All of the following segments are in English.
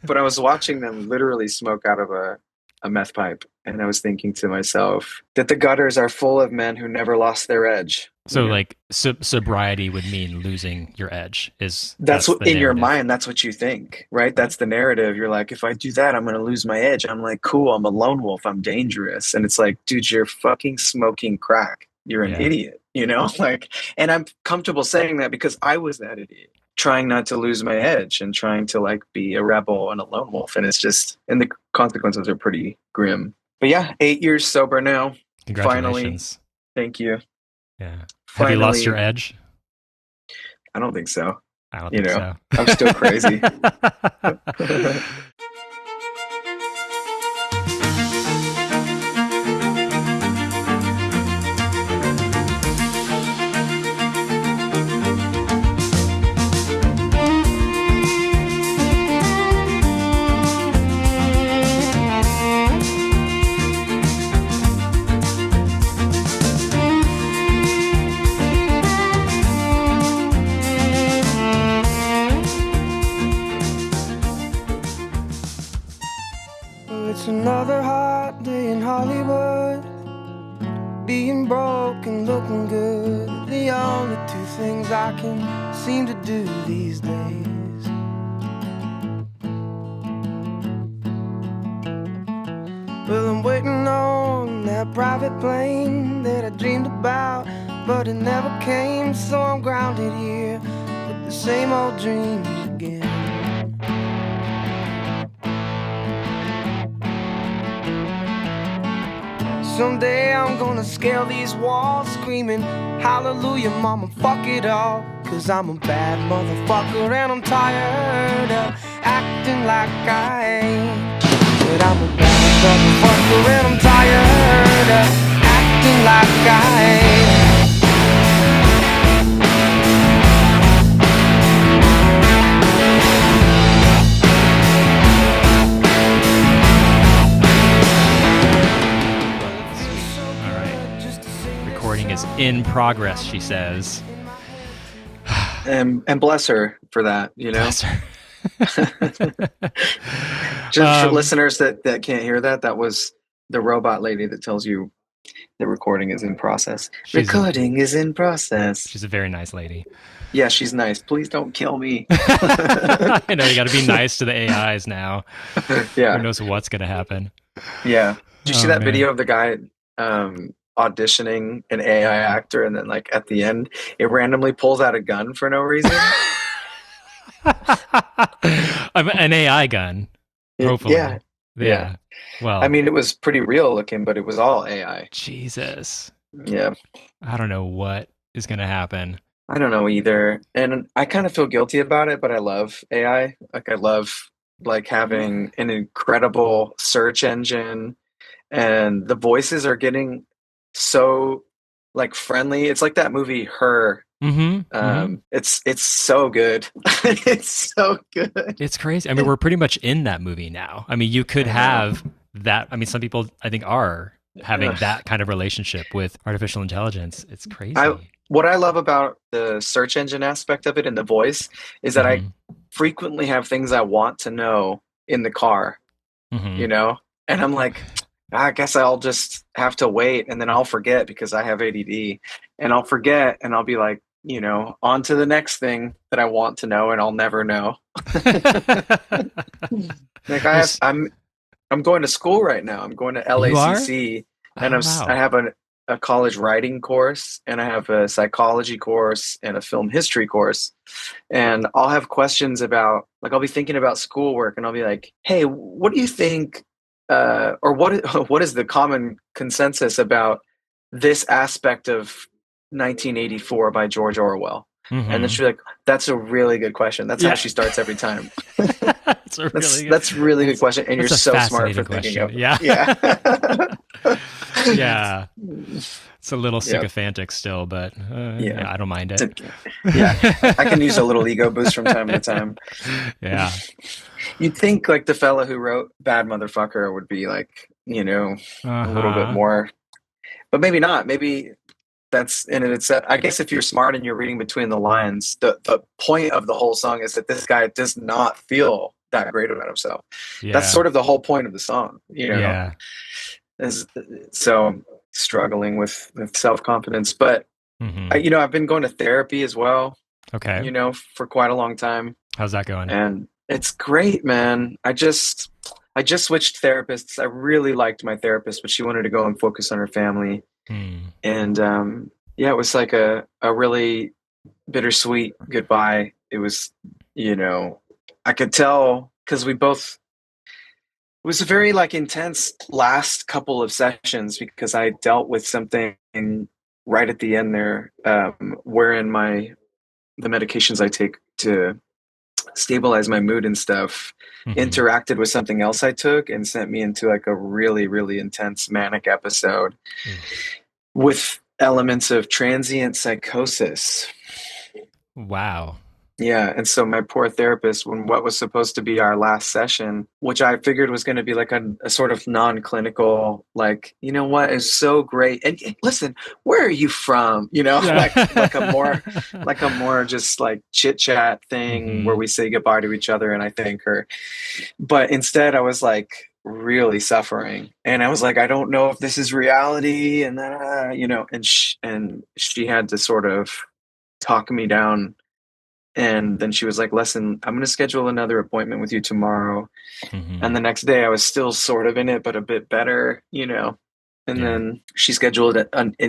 but I was watching them literally smoke out of a meth pipe, and I was thinking to myself that the gutters are full of men who never lost their edge. So like sobriety would mean losing your edge. Is That's that's what the in your narrative? mind, that's what you think, right? Right. That's the narrative. You're like, if I do that, I'm going to lose my edge. I'm like, cool, I'm a lone wolf, I'm dangerous. And it's like, dude, you're fucking smoking crack. You're an Yeah. idiot, like, and I'm comfortable saying that because I was that idiot, trying not to lose my edge and trying to like be a rebel and a lone wolf. And it's just, and the consequences are pretty grim. But yeah, 8 years sober now. Finally, Congratulations. thank you. Yeah. Have you lost your Finally, edge? I don't think so. I don't think so. I'm still crazy. Well, it's another hot day in Hollywood. Being broke and looking good, the only two things I can seem to do these days. Well, I'm waiting on that private plane that I dreamed about, but it never came, so I'm grounded here with the same old dreams again. Someday I'm gonna scale these walls screaming, hallelujah, mama, fuck it all. Cause I'm a bad motherfucker and I'm tired of acting like I ain't. But I'm a bad motherfucker and I'm tired of acting like I ain't. All right. Recording is in progress, she says. And bless her for that, Bless her. Just for listeners that can't hear that, that was the robot lady that tells you the recording is in process. She's a, Recording is in process. she's a very nice lady. Yeah, she's nice. Please don't kill me. I know you got to be nice to the AIs now. Who Yeah, knows what's going to happen? yeah. Did you see Oh that man. video of the guy auditioning an AI actor, and then like at the end, it randomly pulls out a gun for no reason? An AI gun, Yeah, hopefully. yeah. Yeah. I Well, mean, it was pretty real looking, but it was all AI. Jesus. Yeah. I don't know what is going to happen. I don't know either. And I kind of feel guilty about it, but I love AI. Like I love like having an incredible search engine, and the voices are getting so like friendly. It's like that movie Her. Mm-hmm. Mm-hmm. It's so good. It's so good. It's crazy. I mean, we're pretty much in that movie now. I mean, you could I know. have that. I mean, some people I think are having Ugh. that kind of relationship with artificial intelligence. It's I crazy. What I love about the search engine aspect of it and the voice is that I Mm-hmm. frequently have things I want to know in the car, Mm-hmm. you know? And I'm like, I guess I'll just have to wait, and then I'll forget because I have ADD, and I'll forget and I'll be like, on to the next thing that I want to know and I'll never know. Like Well, I'm going to school right now. I'm going to you are? LACC, and Oh I wow. have a college writing course, and I have a psychology course and a film history course. And I'll have questions about, like, I'll be thinking about schoolwork, and I'll be like, "Hey, what do you think, or what is the common consensus about this aspect of 1984 by George Orwell?" And then Mm-hmm. she's like, "That's a really good question." That's how Yeah. she starts every time. It's a That's really good. that's a really good That's question, and you're that's a so smart for fascinating thinking question. of it. Yeah. Yeah. Yeah. It's a little Yep. sycophantic still, but Yeah. yeah, I don't mind it. Yeah. I can use a little ego boost from time to time. Yeah. You'd think like the fella who wrote Bad Motherfucker would be like, a little bit Uh-huh. more, but maybe not. Maybe that's in it. It's I guess if you're smart and you're reading between the lines, the point of the whole song is that this guy does not feel that great about himself. That's Yeah. sort of the whole point of the song, you know. Yeah. Is so struggling with self-confidence, but Hmm. I've been going to therapy as well, Okay. for quite a long time, How's that going? and it's great, man. I just switched therapists. I really liked my therapist, but she wanted to go and focus on her family, Hmm. and yeah, it was like a really bittersweet goodbye. It was, I could tell because we both. It was a very like intense last couple of sessions because I dealt with something right at the end there, wherein the medications I take to stabilize my mood and stuff Hmm. interacted with something else I took and sent me into like a really, really intense manic episode with elements of transient psychosis. Wow. Yeah, and so my poor therapist, when what was supposed to be our last session, which I figured was going to be like a sort of non-clinical, like, you know what is so great. And listen, where are you from? Yeah. like a more just like chit chat thing where Hmm. we say goodbye to each other and I thank her. But instead, I was like really suffering, and I was like, I don't know if this is reality, and then and she had to sort of talk me down, and then she was like, listen, I'm going to schedule another appointment with you tomorrow. And Hmm. the next day I was still sort of in it, but a bit better, And Yeah. then she scheduled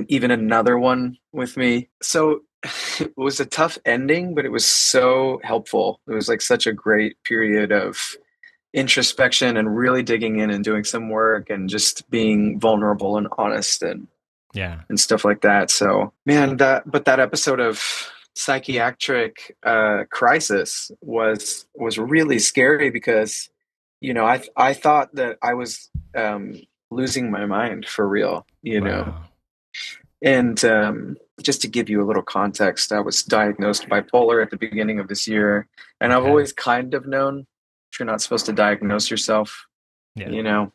even another one with me. So it was a tough ending, but it was so helpful. It was like such a great period of introspection and really digging in and doing some work and just being vulnerable and honest Yeah. and stuff like that. So, man, that episode of psychiatric crisis was really scary because, I thought that I was losing my mind for real, Wow. and just to give you a little context, I was diagnosed bipolar at the beginning of this year, and I've Okay. always kind of known you're not supposed to diagnose yourself, Yeah. you know,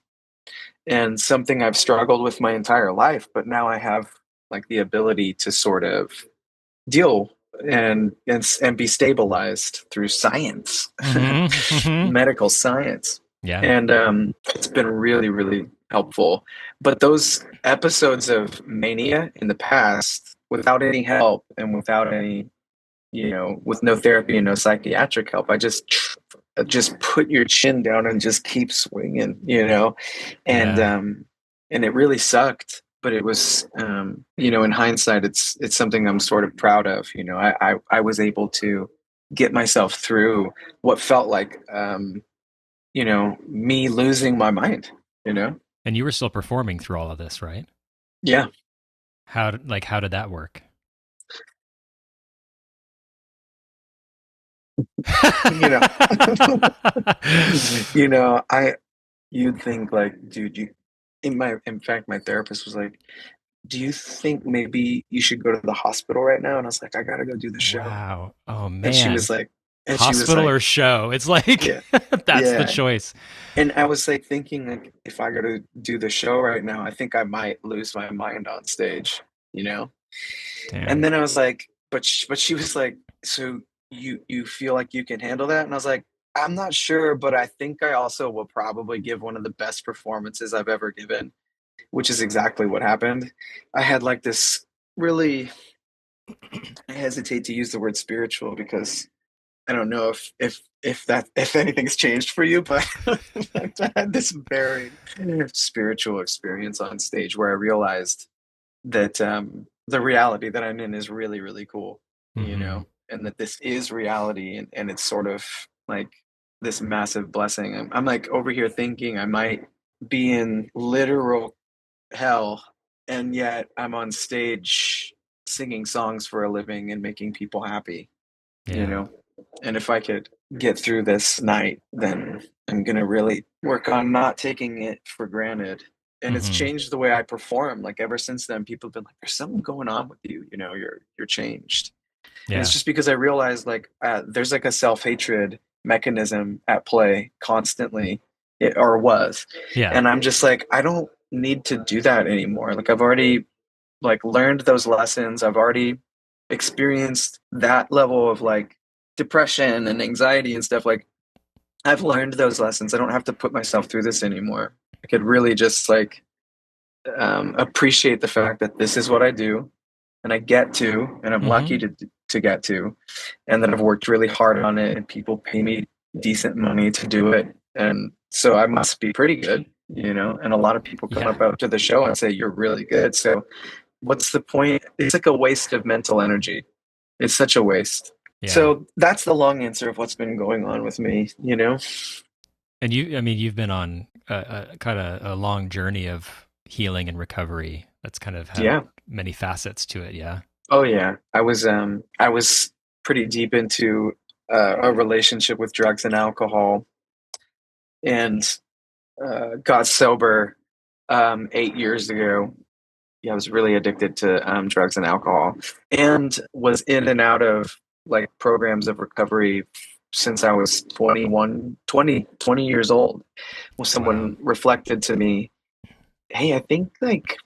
and something I've struggled with my entire life, but now I have like the ability to sort of deal and be stabilized through science, Hmm. Hmm. medical science, Yeah. and it's been really, really helpful. But those episodes of mania in the past, without any help and without any, with no therapy and no psychiatric help, I just put your chin down and just keep swinging, and Yeah. um, and it really sucked. But it was, in hindsight, it's something I'm sort of proud of. I was able to get myself through what felt like, me losing my mind. You know, And you were still performing through all of this, right? yeah, How did that work? you know, I you'd think like, dude, in fact, my therapist was like, do you think maybe you should go to the hospital right now? And I was like, I gotta go do the show. Wow. Oh And she was man. like, and she was Hospital like, or show? It's like yeah, that's the yeah. choice. And I was like thinking like, if I go to do the show right now, I think I might lose my mind on stage, you know? And Damn. then I was like, but she was like, so you feel like you can handle that? And I was like, I'm not sure, but I think I also will probably give one of the best performances I've ever given, which is exactly what happened. I had like this really, I hesitate to use the word spiritual because I don't know if anything's changed for you, but I had this very spiritual experience on stage where I realized that the reality that I'm in is really, really cool, Hmm. and that this is reality, and it's sort of like this massive blessing. I'm like over here thinking I might be in literal hell, and yet I'm on stage singing songs for a living and making people happy, you Yeah. know. And if I could get through this night, then I'm gonna really work on not taking it for granted. And it's Hmm. changed the way I perform. Like ever since then, people have been like, "There's something going on with you. You're changed." And it's Yeah. just because I realized like there's like a self-hatred mechanism at play constantly, or was, Yeah. and I'm just like, I don't need to do that anymore. Like I've already like learned those lessons. I've already experienced that level of like depression and anxiety and stuff. Like I've learned those lessons. I don't have to put myself through this anymore. I could really just like appreciate the fact that this is what I do, and I get to, and I'm lucky Hmm. to get to, and that I've worked really hard on it, and people pay me decent money to do it, and so I must be pretty good, you know. And a lot of people come Yeah. up after the show and say you're really good. So what's the point? It's like a waste of mental energy. It's such a waste. Yeah. So that's the long answer of what's been going on with me, you know? And I mean, you've been on a kind of a long journey of healing and recovery that's kind of had Yeah. many facets to it. Yeah. Oh yeah. I was pretty deep into a relationship with drugs and alcohol, and got sober 8 years ago. Yeah, I was really addicted to drugs and alcohol, and was in and out of like programs of recovery since I was 20 years old. Well, Wow. someone reflected to me, hey, I think like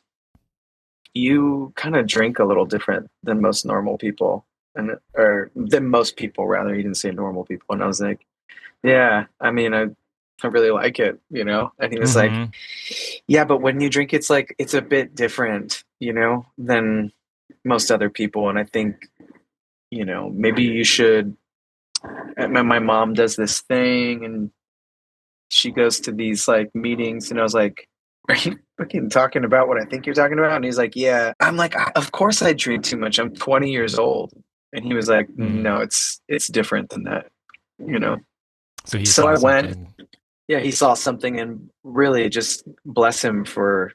you kind of drink a little different than most normal people, and or than most people rather. He didn't say normal people, and I was like, yeah, I mean, I really like it, you know. And he was like, Hmm. yeah, but when you drink, it's like it's a bit different, you know, than most other people. And I think, you know, maybe you should. My mom does this thing, and she goes to these like meetings, and I was like, are you fucking talking about what I think you're talking about? And he's like, yeah. I'm like, of course I drink too much. I'm 20 years old. And he was like, Mm. no, it's different than that, you know. So he So saw I went. something. Yeah, he saw something, and really just bless him for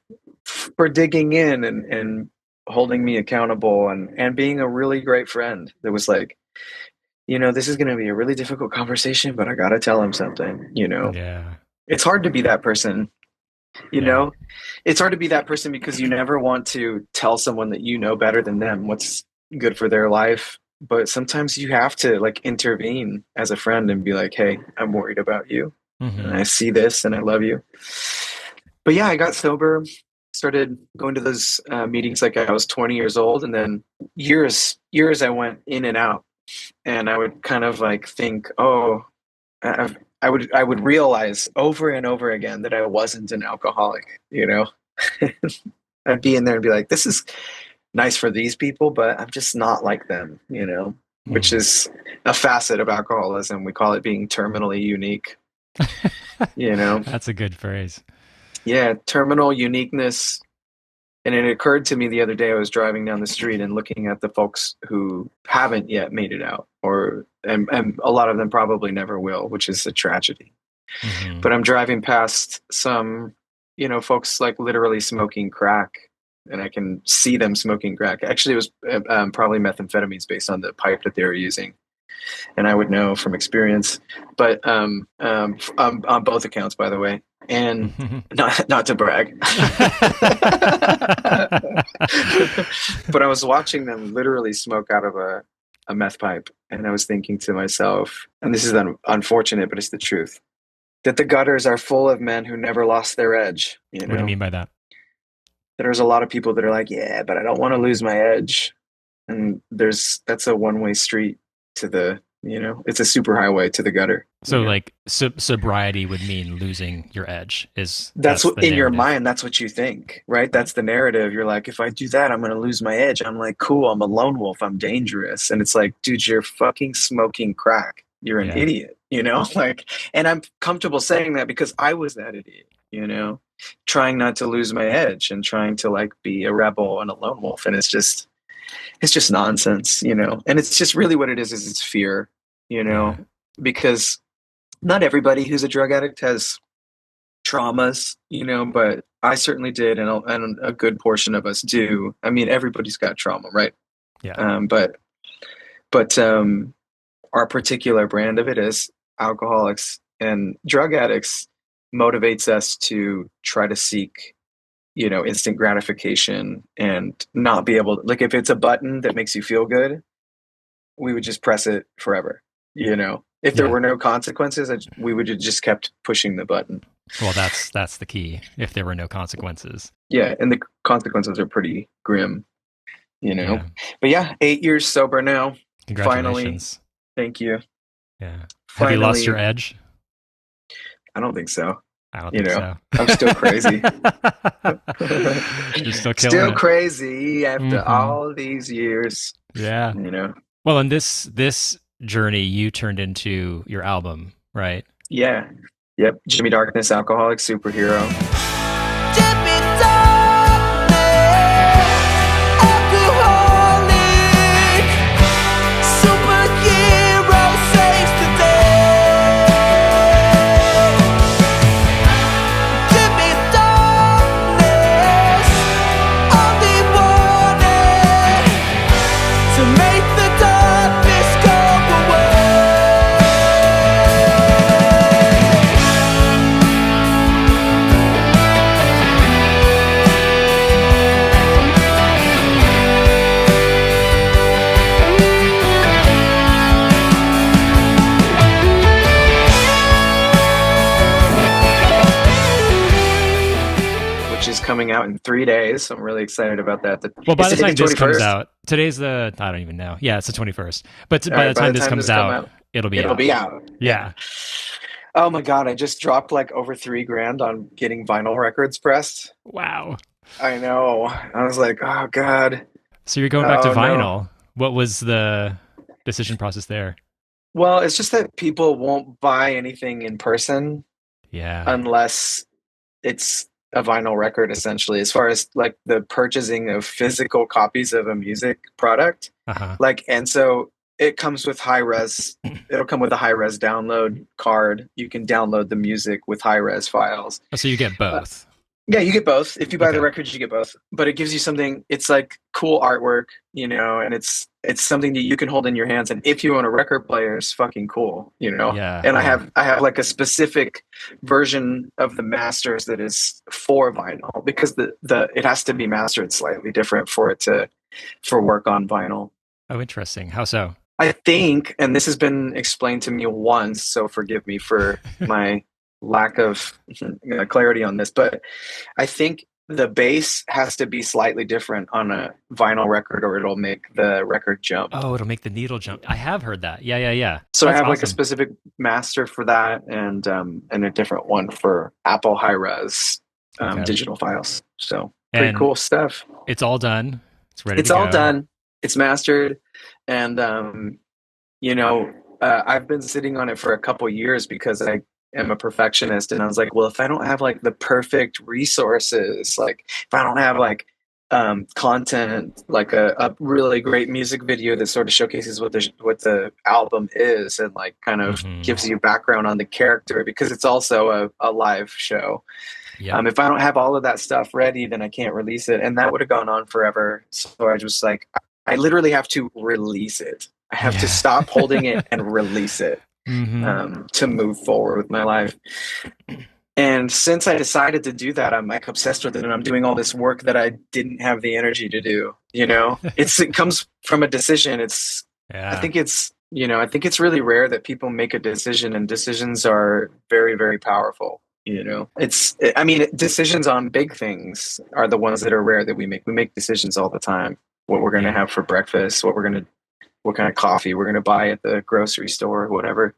digging in and holding me accountable, and being a really great friend. That was like, you know, this is going to be a really difficult conversation, but I got to tell him something, you know. Yeah. It's hard to be that person, you Yeah. know. It's hard to be that person because you never want to tell someone that you know better than them what's good for their life, but sometimes you have to like intervene as a friend and be like, hey, I'm worried about you, and Hmm. I see this, and I love you. But yeah, I got sober, started going to those meetings like I was 20 years old, and then years I went in and out, and I would kind of like think, oh, I would realize over and over again that I wasn't an alcoholic, you know. I'd be in there and be like, this is nice for these people, but I'm just not like them, you know, which Hmm. is a facet of alcoholism. We call it being terminally unique, you know. That's a good phrase. Yeah, terminal uniqueness. And it occurred to me the other day, I was driving down the street and looking at the folks who haven't yet made it out, and a lot of them probably never will, which is a tragedy. Hmm. But I'm driving past some, you know, folks like literally smoking crack, and I can see them smoking crack. Actually, it was probably methamphetamines based on the pipe that they were using, and I would know from experience. But on both accounts, by the way, and not to brag, but I was watching them literally smoke out of a meth pipe, and I was thinking to myself, and this is unfortunate, but it's the truth, that the gutters are full of men who never lost their edge. You What do you know, mean by that? there's a lot of people that are like, yeah, but I don't want to lose my edge, and that's a one way street to the, you know, it's a super highway to the gutter. You So know, like sobriety would mean losing your edge. Is that's that's what the in your narrative? mind, that's what you think, right? That's the narrative. You're like, if I do that, I'm going to lose my edge. I'm like, cool, I'm a lone wolf, I'm dangerous. And it's like, dude, you're fucking smoking crack, you're an Yeah. idiot, you know. Like, and I'm comfortable saying that because I was that idiot, you know, trying not to lose my edge and trying to like be a rebel and a lone wolf. And it's just nonsense, you know. And it's just really what it is it's fear, you Yeah. know, because not everybody who's a drug addict has traumas, you know, but I certainly did, and a good portion of us do. I mean, everybody's got trauma, right? Yeah. But our particular brand of it is alcoholics and drug addicts motivates us to try to seek, you know, instant gratification and not be able to, like, if it's a button that makes you feel good, we would just press it forever, you know. If there Yeah. were no consequences, we would have just kept pushing the button. Well, that's the key. If there were no consequences. Yeah, and the consequences are pretty grim, you know. Yeah. But yeah, 8 years sober now. Finally, Congratulations. thank you. Yeah. Have you lost your Finally, edge? I don't think so. I don't You think know, so. I'm still crazy. You're still killing Still it. crazy after Hmm. all these years, Yeah. you know. Well, in this journey, you turned into your album, right? Yeah. Yep. Jimmy Darkness, alcoholic superhero. Jimi Darkness, alcoholic, superhero saves the day. Jimi Darkness, only wanted to make the darkness go away. Which is coming out in 3 days. I'm really excited about that. Well, by Is the today time the this comes 21st? out, today's the I don't even know. Yeah, it's the 21st. But All by right, the by time the this time comes this come out, out, it'll be it'll out. be out. Yeah. Yeah. Oh my God, I just dropped like over 3 grand on getting vinyl records pressed. Wow. I know. I was like, oh God. So you're going back to Oh no. vinyl. What was the decision process there? Well, it's just that people won't buy anything in person Yeah. unless it's a vinyl record, essentially, as far as like the purchasing of physical copies of a music product. Uh-huh. Like, and so it comes with high res, it'll come with a high res download card. You can download the music with high res files. Oh, so you get Uh, both. Yeah, you get both. If you buy the Okay. records, you get both. But it gives you something. It's like cool artwork, you know, and it's something that you can hold in your hands. And if you own a record player, it's fucking cool, you know. Yeah, And I yeah. have like a specific version of the masters that is for vinyl because the it has to be mastered slightly different for it to for work on vinyl. Oh, interesting. How so? I think, and this has been explained to me once, so forgive me for my lack of clarity on this, but I think the bass has to be slightly different on a vinyl record or it'll make the record jump. Oh, it'll make the needle jump. I have heard that. Yeah, yeah, yeah. So I That's have like a awesome. specific master for that and a different one for Apple high res Okay. digital files. So pretty And cool stuff. it's all done. It's ready to It's all go. done. It's mastered, and you know, I've been sitting on it for a couple years because I am a perfectionist, and I was like, well, if I don't have like the perfect resources, like if I don't have like content, like a really great music video that sort of showcases what the album is and like kind of Hmm. gives you background on the character because it's also a live show. Yep. If I don't have all of that stuff ready, then I can't release it. And that would have gone on forever. So I just like, I literally have to release it. I have to Yeah. stop holding it and release it Hmm. to move forward with my life. And since I decided to do that, I'm like obsessed with it. And I'm doing all this work that I didn't have the energy to do. You know, it comes from a decision. I Yeah. think I think it's really rare that people make a decision and decisions are very, very powerful. You know, I mean, decisions on big things are the ones that are rare that we make. We make decisions all the time. What we're going to Yeah. have for breakfast, what kind of coffee we're going to buy at the grocery store, whatever,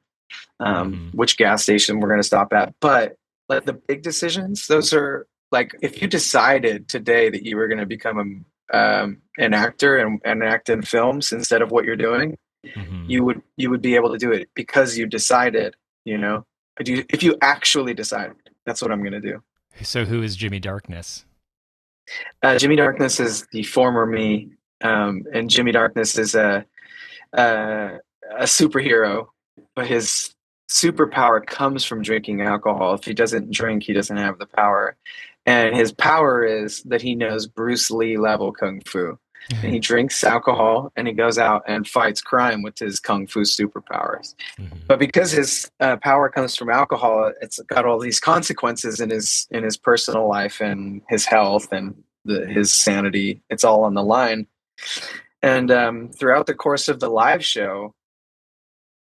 Hmm. which gas station we're going to stop at. But like the big decisions, those are like, if you decided today that you were going to become an actor and act in films instead of what you're doing, Hmm. you would be able to do it because you decided, you know, if you actually decided, that's what I'm going to do. So who is Jimmy Darkness? Jimmy Darkness is the former me, and Jimmy Darkness is a superhero, but his superpower comes from drinking alcohol. If he doesn't drink, he doesn't have the power. And his power is that he knows Bruce Lee level kung fu. And he drinks alcohol and he goes out and fights crime with his kung fu superpowers. Hmm. But because his power comes from alcohol, it's got all these consequences in his personal life and his health and his sanity. It's all on the line. And throughout the course of the live show,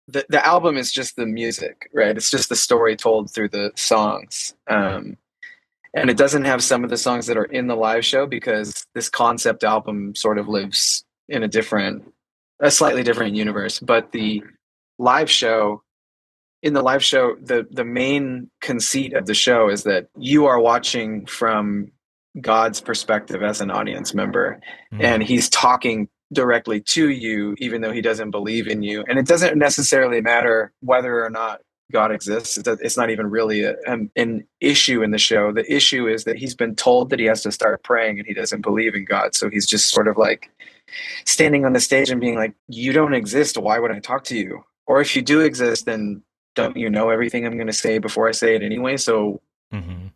the album is just the music, right? It's just the story told through the songs. And it doesn't have some of the songs that are in the live show because this concept album sort of lives in a slightly different universe. But the live show in the live show, the main conceit of the show is that you are watching from God's perspective as an audience member, and he's talking directly to you, even though he doesn't believe in you. And it doesn't necessarily matter whether or not God exists. It's not even really an issue in the show. The issue is that he's been told that he has to start praying, and he doesn't believe in God. So he's just sort of like standing on the stage and being like, you don't exist. Why would I talk to you? Or if you do exist, then don't you know everything I'm going to say before I say it anyway? So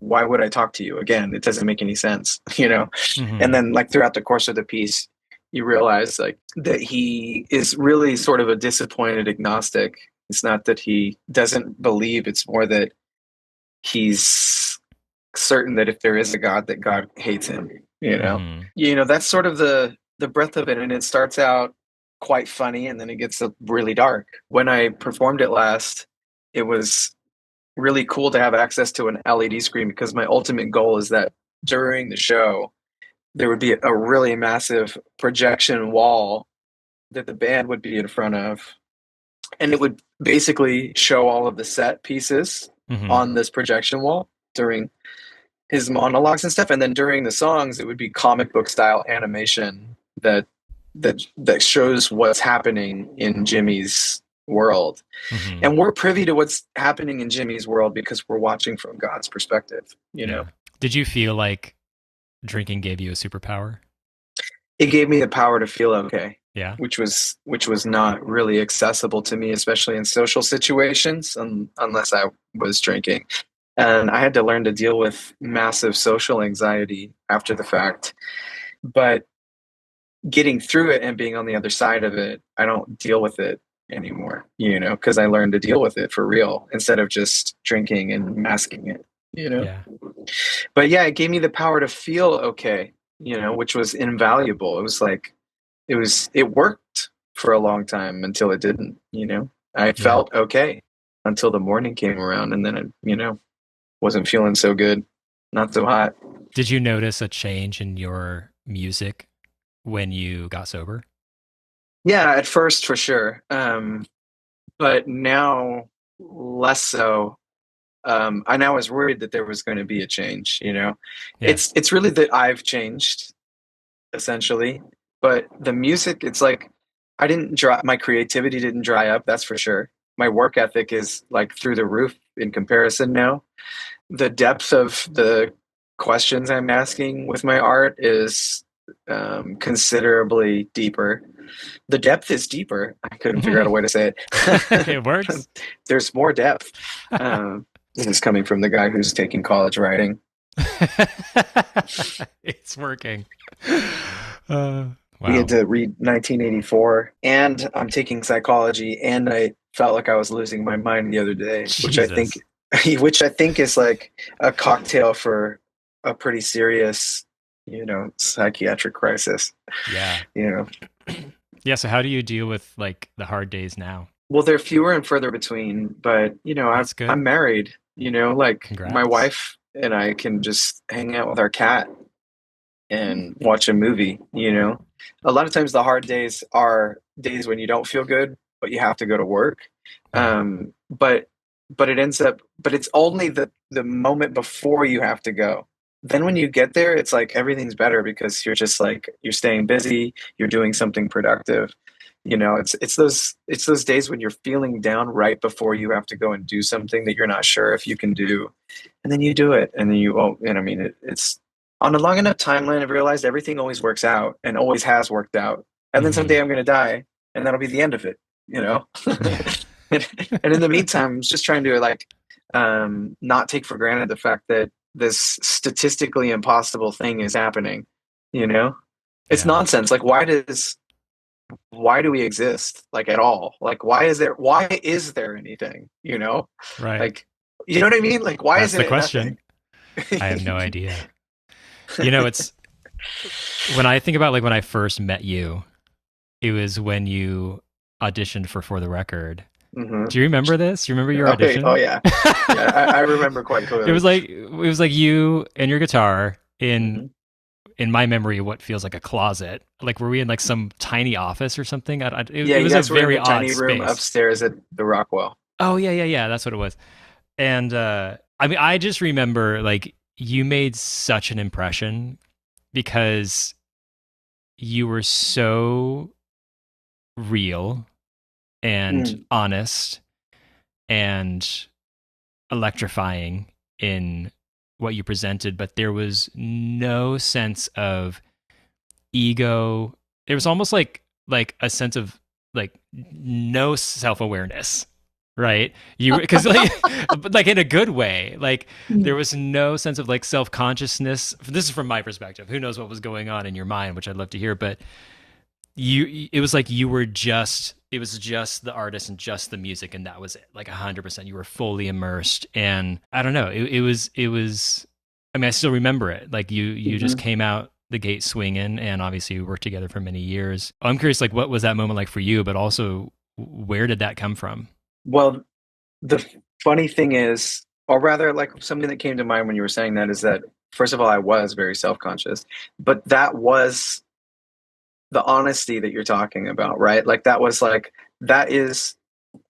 why would I talk to you? Again, it doesn't make any sense, you know? And then like throughout the course of the piece, you realize like that he is really sort of a disappointed agnostic. It's not that he doesn't believe, it's more that he's certain that if there is a God, that God hates him, you know? You know, that's sort of the breadth of it. And it starts out quite funny, and then it gets really dark. When I performed it last, it was really cool to have access to an LED screen, because my ultimate goal is that during the show, there would be a really massive projection wall that the band would be in front of. And it would basically show all of the set pieces on this projection wall during his monologues and stuff. And then during the songs, it would be comic book style animation that shows what's happening in Jimmy's world. And we're privy to what's happening in Jimmy's world because we're watching from God's perspective, you know? Did you feel like drinking gave you a superpower? It gave me the power to feel okay. Yeah. Which was not really accessible to me, especially in social situations, unless I was drinking. And I had to learn to deal with massive social anxiety after the fact. But getting through it and being on the other side of it, I don't deal with it anymore, you know, because I learned to deal with it for real instead of just drinking and masking it, you know? Yeah. But yeah, it gave me the power to feel okay, you know, which was invaluable. It was like, it worked for a long time until it didn't, you know? I felt okay until the morning came around, and then it, you know, wasn't feeling so good, not so hot. Did you notice a change in your music when you got sober? Yeah, at first for sure. But now less so. I now was worried that there was going to be a change, you know? Yeah. It's really that I've changed, essentially. But the music, it's like my creativity didn't dry up, that's for sure. My work ethic is like through the roof in comparison now. The depth of the questions I'm asking with my art is considerably deeper. The depth is deeper. I couldn't figure out a way to say it. It works. There's more depth. This is coming from the guy who's taking college writing. It's working. We had to read 1984, and I'm taking psychology, and I felt like I was losing my mind the other day, which I think is like a cocktail for a pretty serious, you know, psychiatric crisis. Yeah. You know. Yeah. So how do you deal with like the hard days now? Well, they're fewer and further between, but you know, I'm married, you know, like Congrats. My wife and I can just hang out with our cat and watch a movie, you know. A lot of times the hard days are days when you don't feel good, but you have to go to work. But it's only the moment before you have to go. Then when you get there, it's like everything's better because you're just like, you're staying busy, you're doing something productive. You know, it's those days when you're feeling down right before you have to go and do something that you're not sure if you can do. And then you do it, and then you won't. And I mean, it's on a long enough timeline, I've realized everything always works out and always has worked out. And then someday I'm going to die, and that'll be the end of it, you know? And in the meantime, I'm just trying to like not take for granted the fact that this statistically impossible thing is happening, you know? It's nonsense. Like, why do we exist, like, at all? Like, why is there anything, you know? Right. Like, you know what I mean? Like, why That's is it the question? I have no idea. You know, it's when I think about like when I first met you, it was when you auditioned for the record. Do you remember this? You remember your audition? Oh yeah, I remember quite clearly. It was like you and your guitar in my memory, what feels like a closet. Like, were we in like some tiny office or something? It was a very odd tiny space. room upstairs at the Rockwell. Oh yeah. That's what it was. And I mean, I just remember like you made such an impression because you were so real and Mm, honest and electrifying in what you presented, but there was no sense of ego. It was almost like a sense of like no self-awareness, right? You because like but like in a good way. Like there was no sense of like self-consciousness. This is from my perspective. Who knows what was going on in your mind, which I'd love to hear, but you it was like you were just it was just the artist and just the music and that was it, like 100%. You were fully immersed, and I don't know, it was I mean, I still remember it. Like you just mhm. came out the gate swinging, and obviously we worked together for many years. I'm curious, like what was that moment like for you, but also where did that come from? Well, the funny thing is, or rather, like something that came to mind when you were saying that is that, first of all, I was very self conscious, but that was the honesty that you're talking about, right? Like, that was like, that is,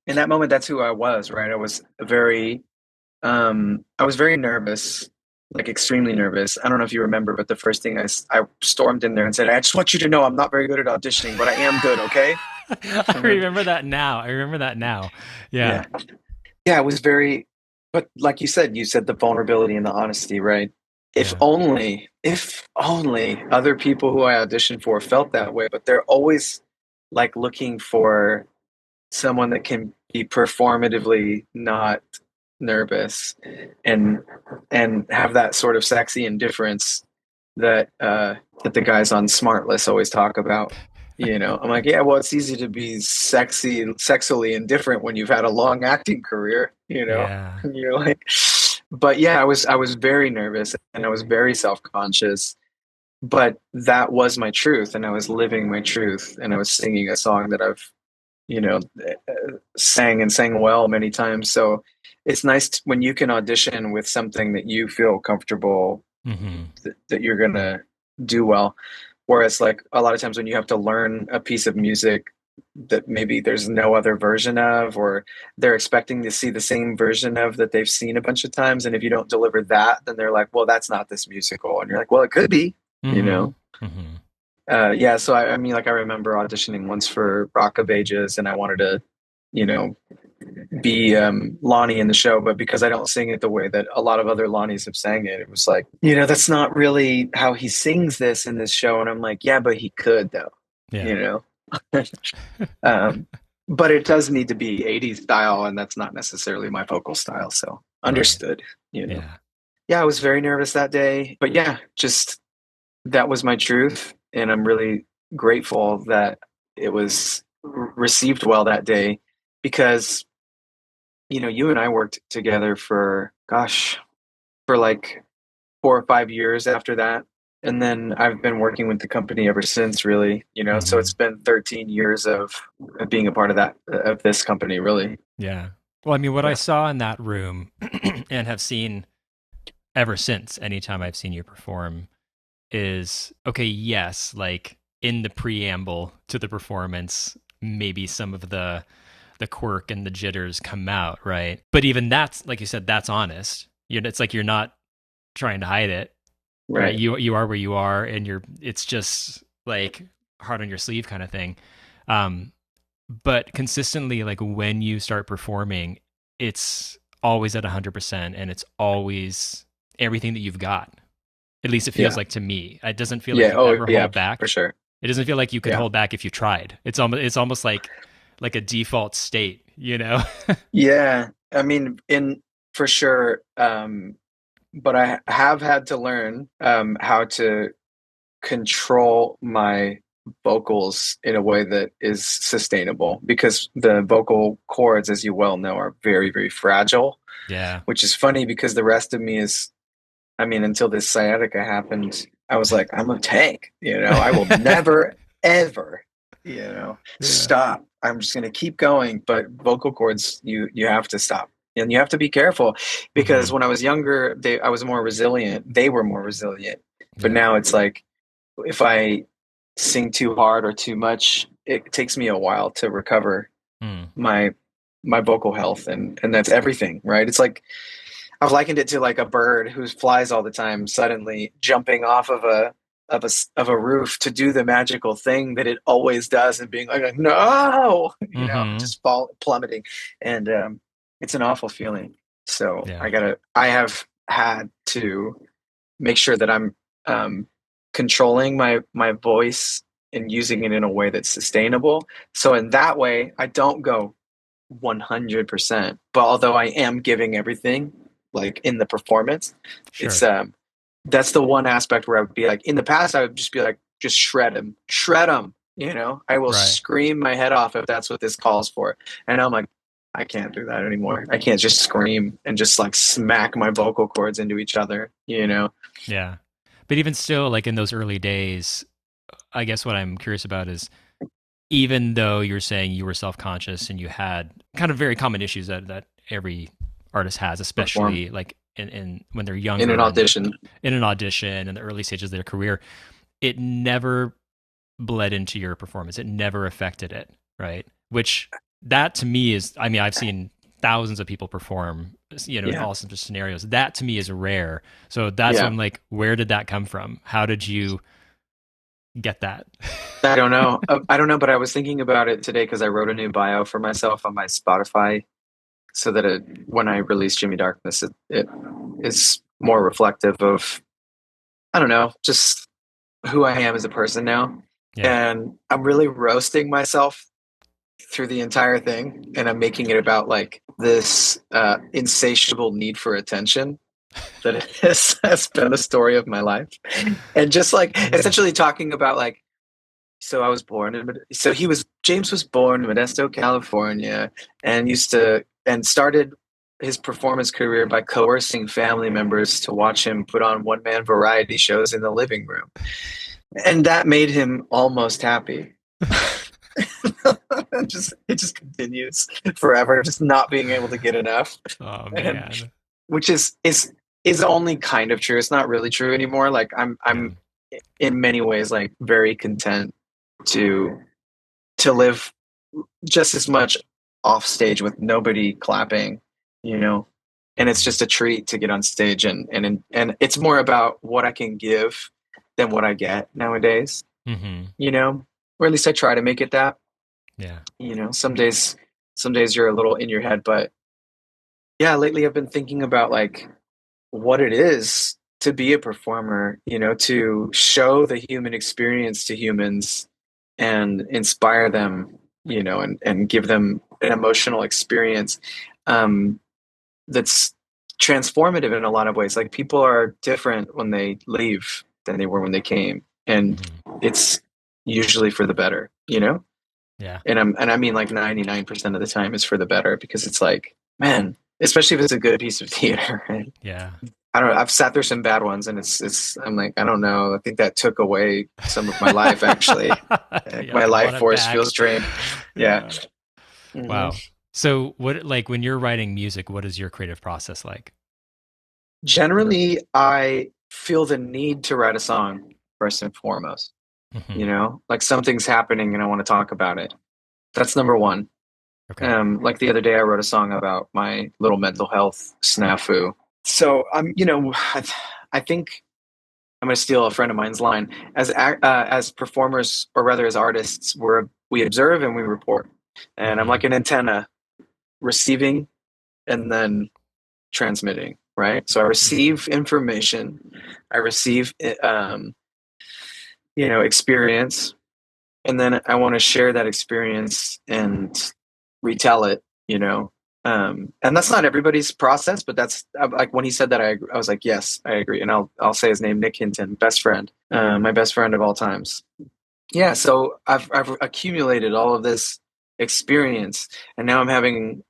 in that moment, that's who I was, right? I was very nervous, like extremely nervous. I don't know if you remember, but the first thing I stormed in there and said, I just want you to know I'm not very good at auditioning, but I am good, okay? I Remember? remember that now. I remember that now. Yeah. Yeah. Yeah, it was very, but like you said the vulnerability and the honesty, right? Yeah. If only other people who I auditioned for felt that way, but they're always like looking for someone that can be performatively not nervous and have that sort of sexy indifference that that the guys on Smartless always talk about. You know, I'm like, yeah, well, it's easy to be sexily indifferent when you've had a long acting career. You know, Yeah. and you're like, but yeah, I was very nervous and I was very self conscious. But that was my truth, and I was living my truth, and I was singing a song that I've you know sang and sang well many times. So it's nice when you can audition with something that you feel comfortable Mhm. that you're gonna do well. Whereas like a lot of times when you have to learn a piece of music that maybe there's no other version of, or they're expecting to see the same version of that they've seen a bunch of times, and if you don't deliver that, then they're like, well, that's not this musical, and you're like, well, it could be, you Mhm. know. Mhm. Yeah, so I mean, like I remember auditioning once for Rock of Ages, and I wanted to, you know, be Lonnie in the show, but because I don't sing it the way that a lot of other Lonnies have sang it, it was like, that's not really how he sings this in this show. And I'm like, yeah, but he could though, Yeah. you know. um, but it does need to be 80s style, and that's not necessarily my vocal style. So Right. understood. Yeah. Yeah, I was very nervous that day, but yeah, just that was my truth, and I'm really grateful that it was received well that day because you and I worked together for, gosh, for like 4 or 5 years after that. And then I've been working with the company ever since, really. So it's Mhm. been 13 years of being a part of of this company, really. Yeah. Well, I mean, what I Yeah. saw in that room and have seen ever since, anytime I've seen you perform, is okay, yes, like in the preamble to the performance, maybe some of the quirk and the jitters come out, right? But even that's, like you said, that's honest. It's like you're not trying to hide it, right? Right. You are where you are, and it's just like hard on your sleeve kind of thing. Um, but consistently, like when you start performing, it's always at 100%, and it's always everything that you've got. At least it feels Yeah. like to me. It doesn't feel like Yeah. you Oh, ever yeah, hold for back. sure. It doesn't feel like you could Yeah. hold back if you tried. It's almost like a default state, you know? Yeah. I mean, for sure. But I have had to learn how to control my vocals in a way that is sustainable, because the vocal cords, as you well know, are very, very fragile, Yeah. which is funny because the rest of me is, I mean, until this sciatica happened, I was like, I'm a tank, I will never, ever, Yeah. stop. I'm just going to keep going. But vocal cords, you have to stop. And you have to be careful, because Hmm. when I was younger, I was more resilient. They were more resilient. But Yeah. now it's like, if I sing too hard or too much, it takes me a while to recover Mm. my my vocal health, and that's everything, right? It's like I've likened it to like a bird who flies all the time, suddenly jumping off of a roof to do the magical thing that it always does, and being like, no, Mm-hmm. just plummeting, and it's an awful feeling. So Yeah. I have had to make sure that I'm controlling my voice and using it in a way that's sustainable. So in that way, I don't go 100%. But although I am giving everything, like in the performance, Sure. it's that's the one aspect where I would be like, in the past, I would just be like, just shred him, shred him. I will Right. scream my head off if that's what this calls for. And I'm like, I can't do that anymore. I can't just scream and just like smack my vocal cords into each other. Yeah. But even still, like in those early days, I guess what I'm curious about is, even though you're saying you were self-conscious and you had kind of very common issues that every artist has, Perform especially like in when they're younger in an and audition. in an audition in the early stages of their career, it never bled into your performance. It never affected it, right? Which that to me is, I mean, I've seen thousands of people perform, in Yeah. all sorts of scenarios. That to me is rare. So that's Yeah. when I'm like, where did that come from? How did you get that? I don't know. But I was thinking about it today because I wrote a new bio for myself on my Spotify, so that when I release Jimi Darkness, it is more reflective of, I don't know, just who I am as a person now. Yeah. And I'm really roasting myself through the entire thing, and I'm making it about like this insatiable need for attention that has been the story of my life, and just like essentially talking about like, so I was born in, so James was born in Modesto, California, and started his performance career by coercing family members to watch him put on one-man variety shows in the living room. And that made him almost happy. it just continues forever, just not being able to get enough. Oh And man. which is only kind of true. It's not really true anymore. Like I'm in many ways like very content to live just as much off stage with nobody clapping, and it's just a treat to get on stage, and it's more about what I can give than what I get nowadays, or at least I try to make it that. Yeah. Some days you're a little in your head, but yeah, lately I've been thinking about like what it is to be a performer, to show the human experience to humans and inspire them, and give them an emotional experience that's transformative in a lot of ways. Like people are different when they leave than they were when they came, and it's usually for the better, Yeah. And I mean like 99% of the time is for the better, because it's like, man, especially if it's a good piece of theater, right? Yeah. I don't know. I've sat through some bad ones, and I'm like, I don't know. I think that took away some of my life, actually. My life force feels drained. Yeah. Mm-hmm. Wow. So what, like when you're writing music, what is your creative process like? Generally, I feel the need to write a song first and foremost. Like something's happening and I want to talk about it. That's number one. Okay. Like the other day, I wrote a song about my little mental health snafu. So I think I'm going to steal a friend of mine's line. As performers, or rather as artists, we observe and we report. And I'm like an antenna, receiving and then transmitting, right? So I receive information, I receive experience, and then I want to share that experience and retell it, and that's not everybody's process, but that's like when he said that, I was like, yes, I agree. And I'll say his name, Nick Hinton, best friend, my best friend of all times. Yeah. So I've accumulated all of this experience, and now I'm having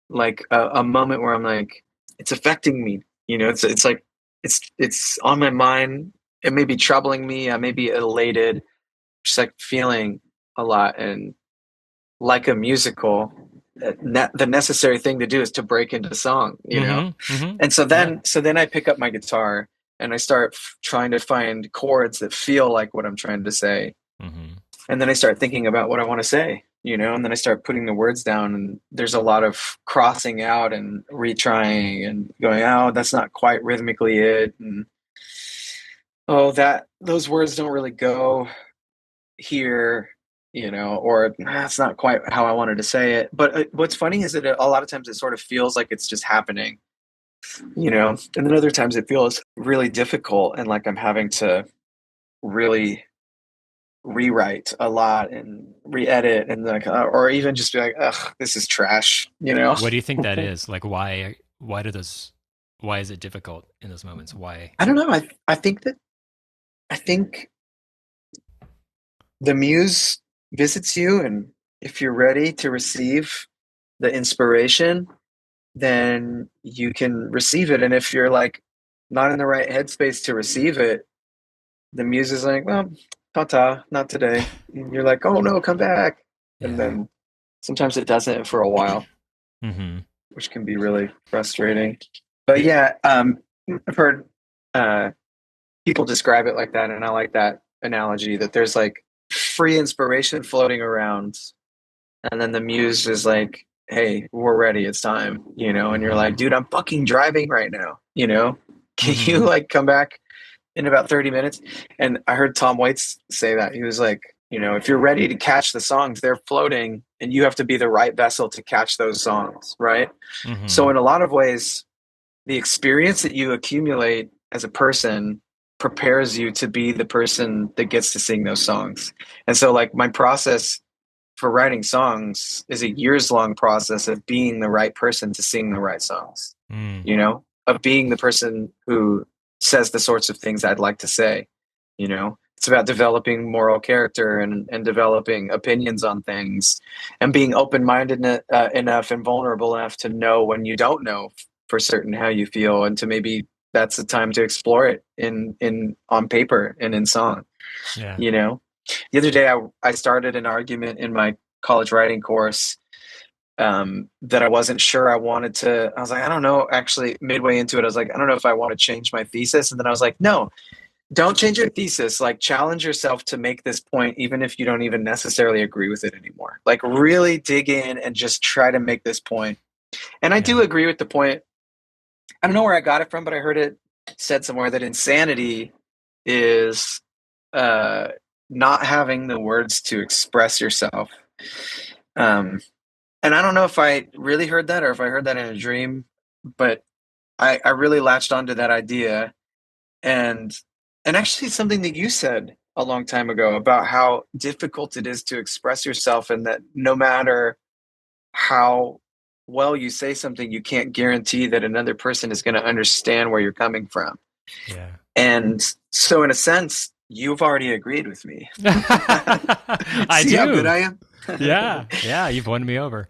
like a moment where I'm like, it's affecting me. It's like, it's on my mind. It may be troubling me. I may be elated, just like feeling a lot. And like a musical, the necessary thing to do is to break into song, And so then I pick up my guitar and I start trying to find chords that feel like what I'm trying to say. And then I start thinking about what I want to say, and then I start putting the words down, and there's a lot of crossing out and retrying and going, oh, that's not quite rhythmically it, and oh, those words don't really go here, or that's not quite how I wanted to say it. But what's funny is that a lot of times it sort of feels like it's just happening, and then other times it feels really difficult and like I'm having to really rewrite a lot and re-edit and like, or even just be like, ugh, this is trash, What do you think that is? Like, why is it difficult in those moments? Why? I don't know. I think the muse visits you, and if you're ready to receive the inspiration, then you can receive it. And if you're like not in the right headspace to receive it, the muse is like, well, ta-ta, not today. And you're like, oh no, come back. Yeah. And then sometimes it doesn't for a while, which can be really frustrating. But yeah, I've heard people describe it like that, and I like that analogy, that there's like free inspiration floating around, and then the muse is like, hey, we're ready, it's time, and you're like, dude, I'm fucking driving right now, can you like come back in about 30 minutes? And I heard Tom Waits say that. He was like, if you're ready to catch the songs, they're floating, and you have to be the right vessel to catch those songs, right? So in a lot of ways, the experience that you accumulate as a person prepares you to be the person that gets to sing those songs. And so like my process for writing songs is a years-long process of being the right person to sing the right songs, of being the person who says the sorts of things I'd like to say. It's about developing moral character and developing opinions on things, and being open-minded enough and vulnerable enough to know when you don't know for certain how you feel, and to maybe that's the time to explore it in on paper and in song. Yeah. The other day I started an argument in my college writing course that I wasn't sure I wanted to. I was like, I don't know. Actually, midway into it, I was like, I don't know if I want to change my thesis. And then I was like, no, don't change your thesis. Like, challenge yourself to make this point, even if you don't even necessarily agree with it anymore. Like, really dig in and just try to make this point. And I do agree with the point. I don't know where I got it from, but I heard it said somewhere that insanity is not having the words to express yourself. And I don't know if I really heard that or if I heard that in a dream, but I really latched onto that idea. And actually something that you said a long time ago about how difficult it is to express yourself, and that no matter how well you say something, you can't guarantee that another person is going to understand where you're coming from. Yeah. And so in a sense, you've already agreed with me. I See do. how good I am? Yeah, you've won me over.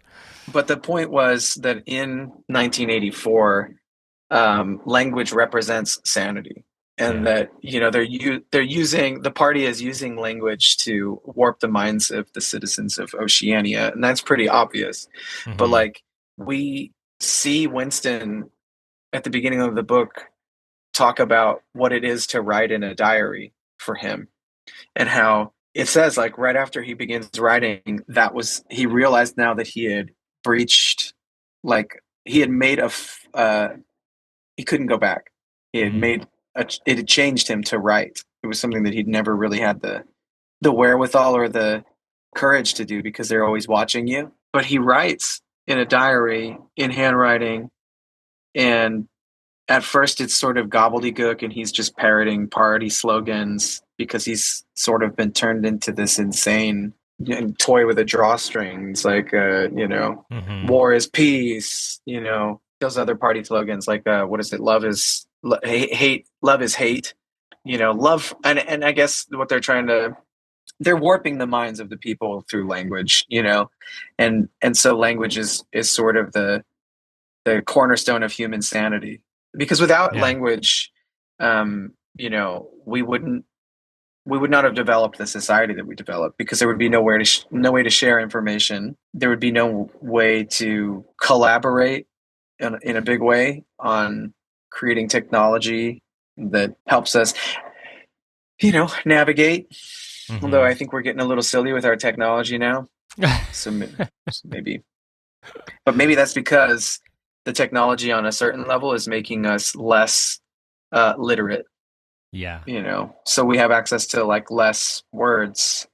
But the point was that in 1984, language represents sanity, and that the party is using language to warp the minds of the citizens of Oceania, and that's pretty obvious. But like, we see Winston at the beginning of the book talk about what it is to write in a diary for him, and how it says, like, right after he begins writing, he realized now that he had breached, like, he had made he couldn't go back. He had made it had changed him to write. It was something that he'd never really had the wherewithal or the courage to do, because they're always watching you. But he writes in a diary in handwriting, and at first it's sort of gobbledygook, and he's just parroting party slogans because he's sort of been turned into this insane toy with a drawstring. It's like, war is peace, those other party slogans, like, what is it? Love is hate. Love is hate, love. And I guess what they're warping the minds of the people through language, and so language is sort of the cornerstone of human sanity, because without language, we would not have developed the society that we developed, because there would be no way to share information. There would be no way to collaborate in a big way on creating technology that helps us, navigate. Although I think we're getting a little silly with our technology now. So maybe, but maybe that's because the technology on a certain level is making us less literate, Yeah. so we have access to like less words.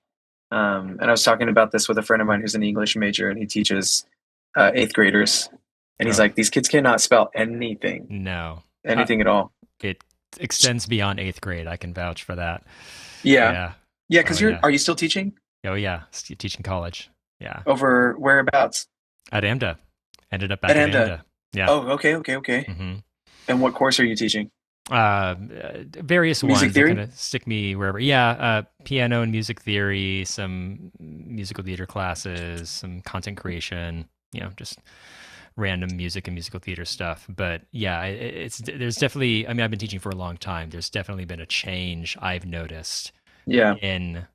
And I was talking about this with a friend of mine who's an English major, and he teaches eighth graders, and he's Oh, like, these kids cannot spell anything, no. anything at all. It extends beyond eighth grade. I can vouch for that. Yeah, Yeah. yeah, Oh, because yeah. are you still teaching Oh, yeah. Teaching college. Yeah. over whereabouts? At AMDA. Ended up At back at AMDA. AMDA. Yeah. Oh, okay, okay, okay. hmm And what course are you teaching? Various Music ones that kind theory? of stick me wherever. Yeah, piano and music theory, some musical theater classes, some content creation. Just random music and musical theater stuff. But yeah, it's there's definitely. I mean, I've been teaching for a long time. There's definitely been a change I've noticed Yeah. in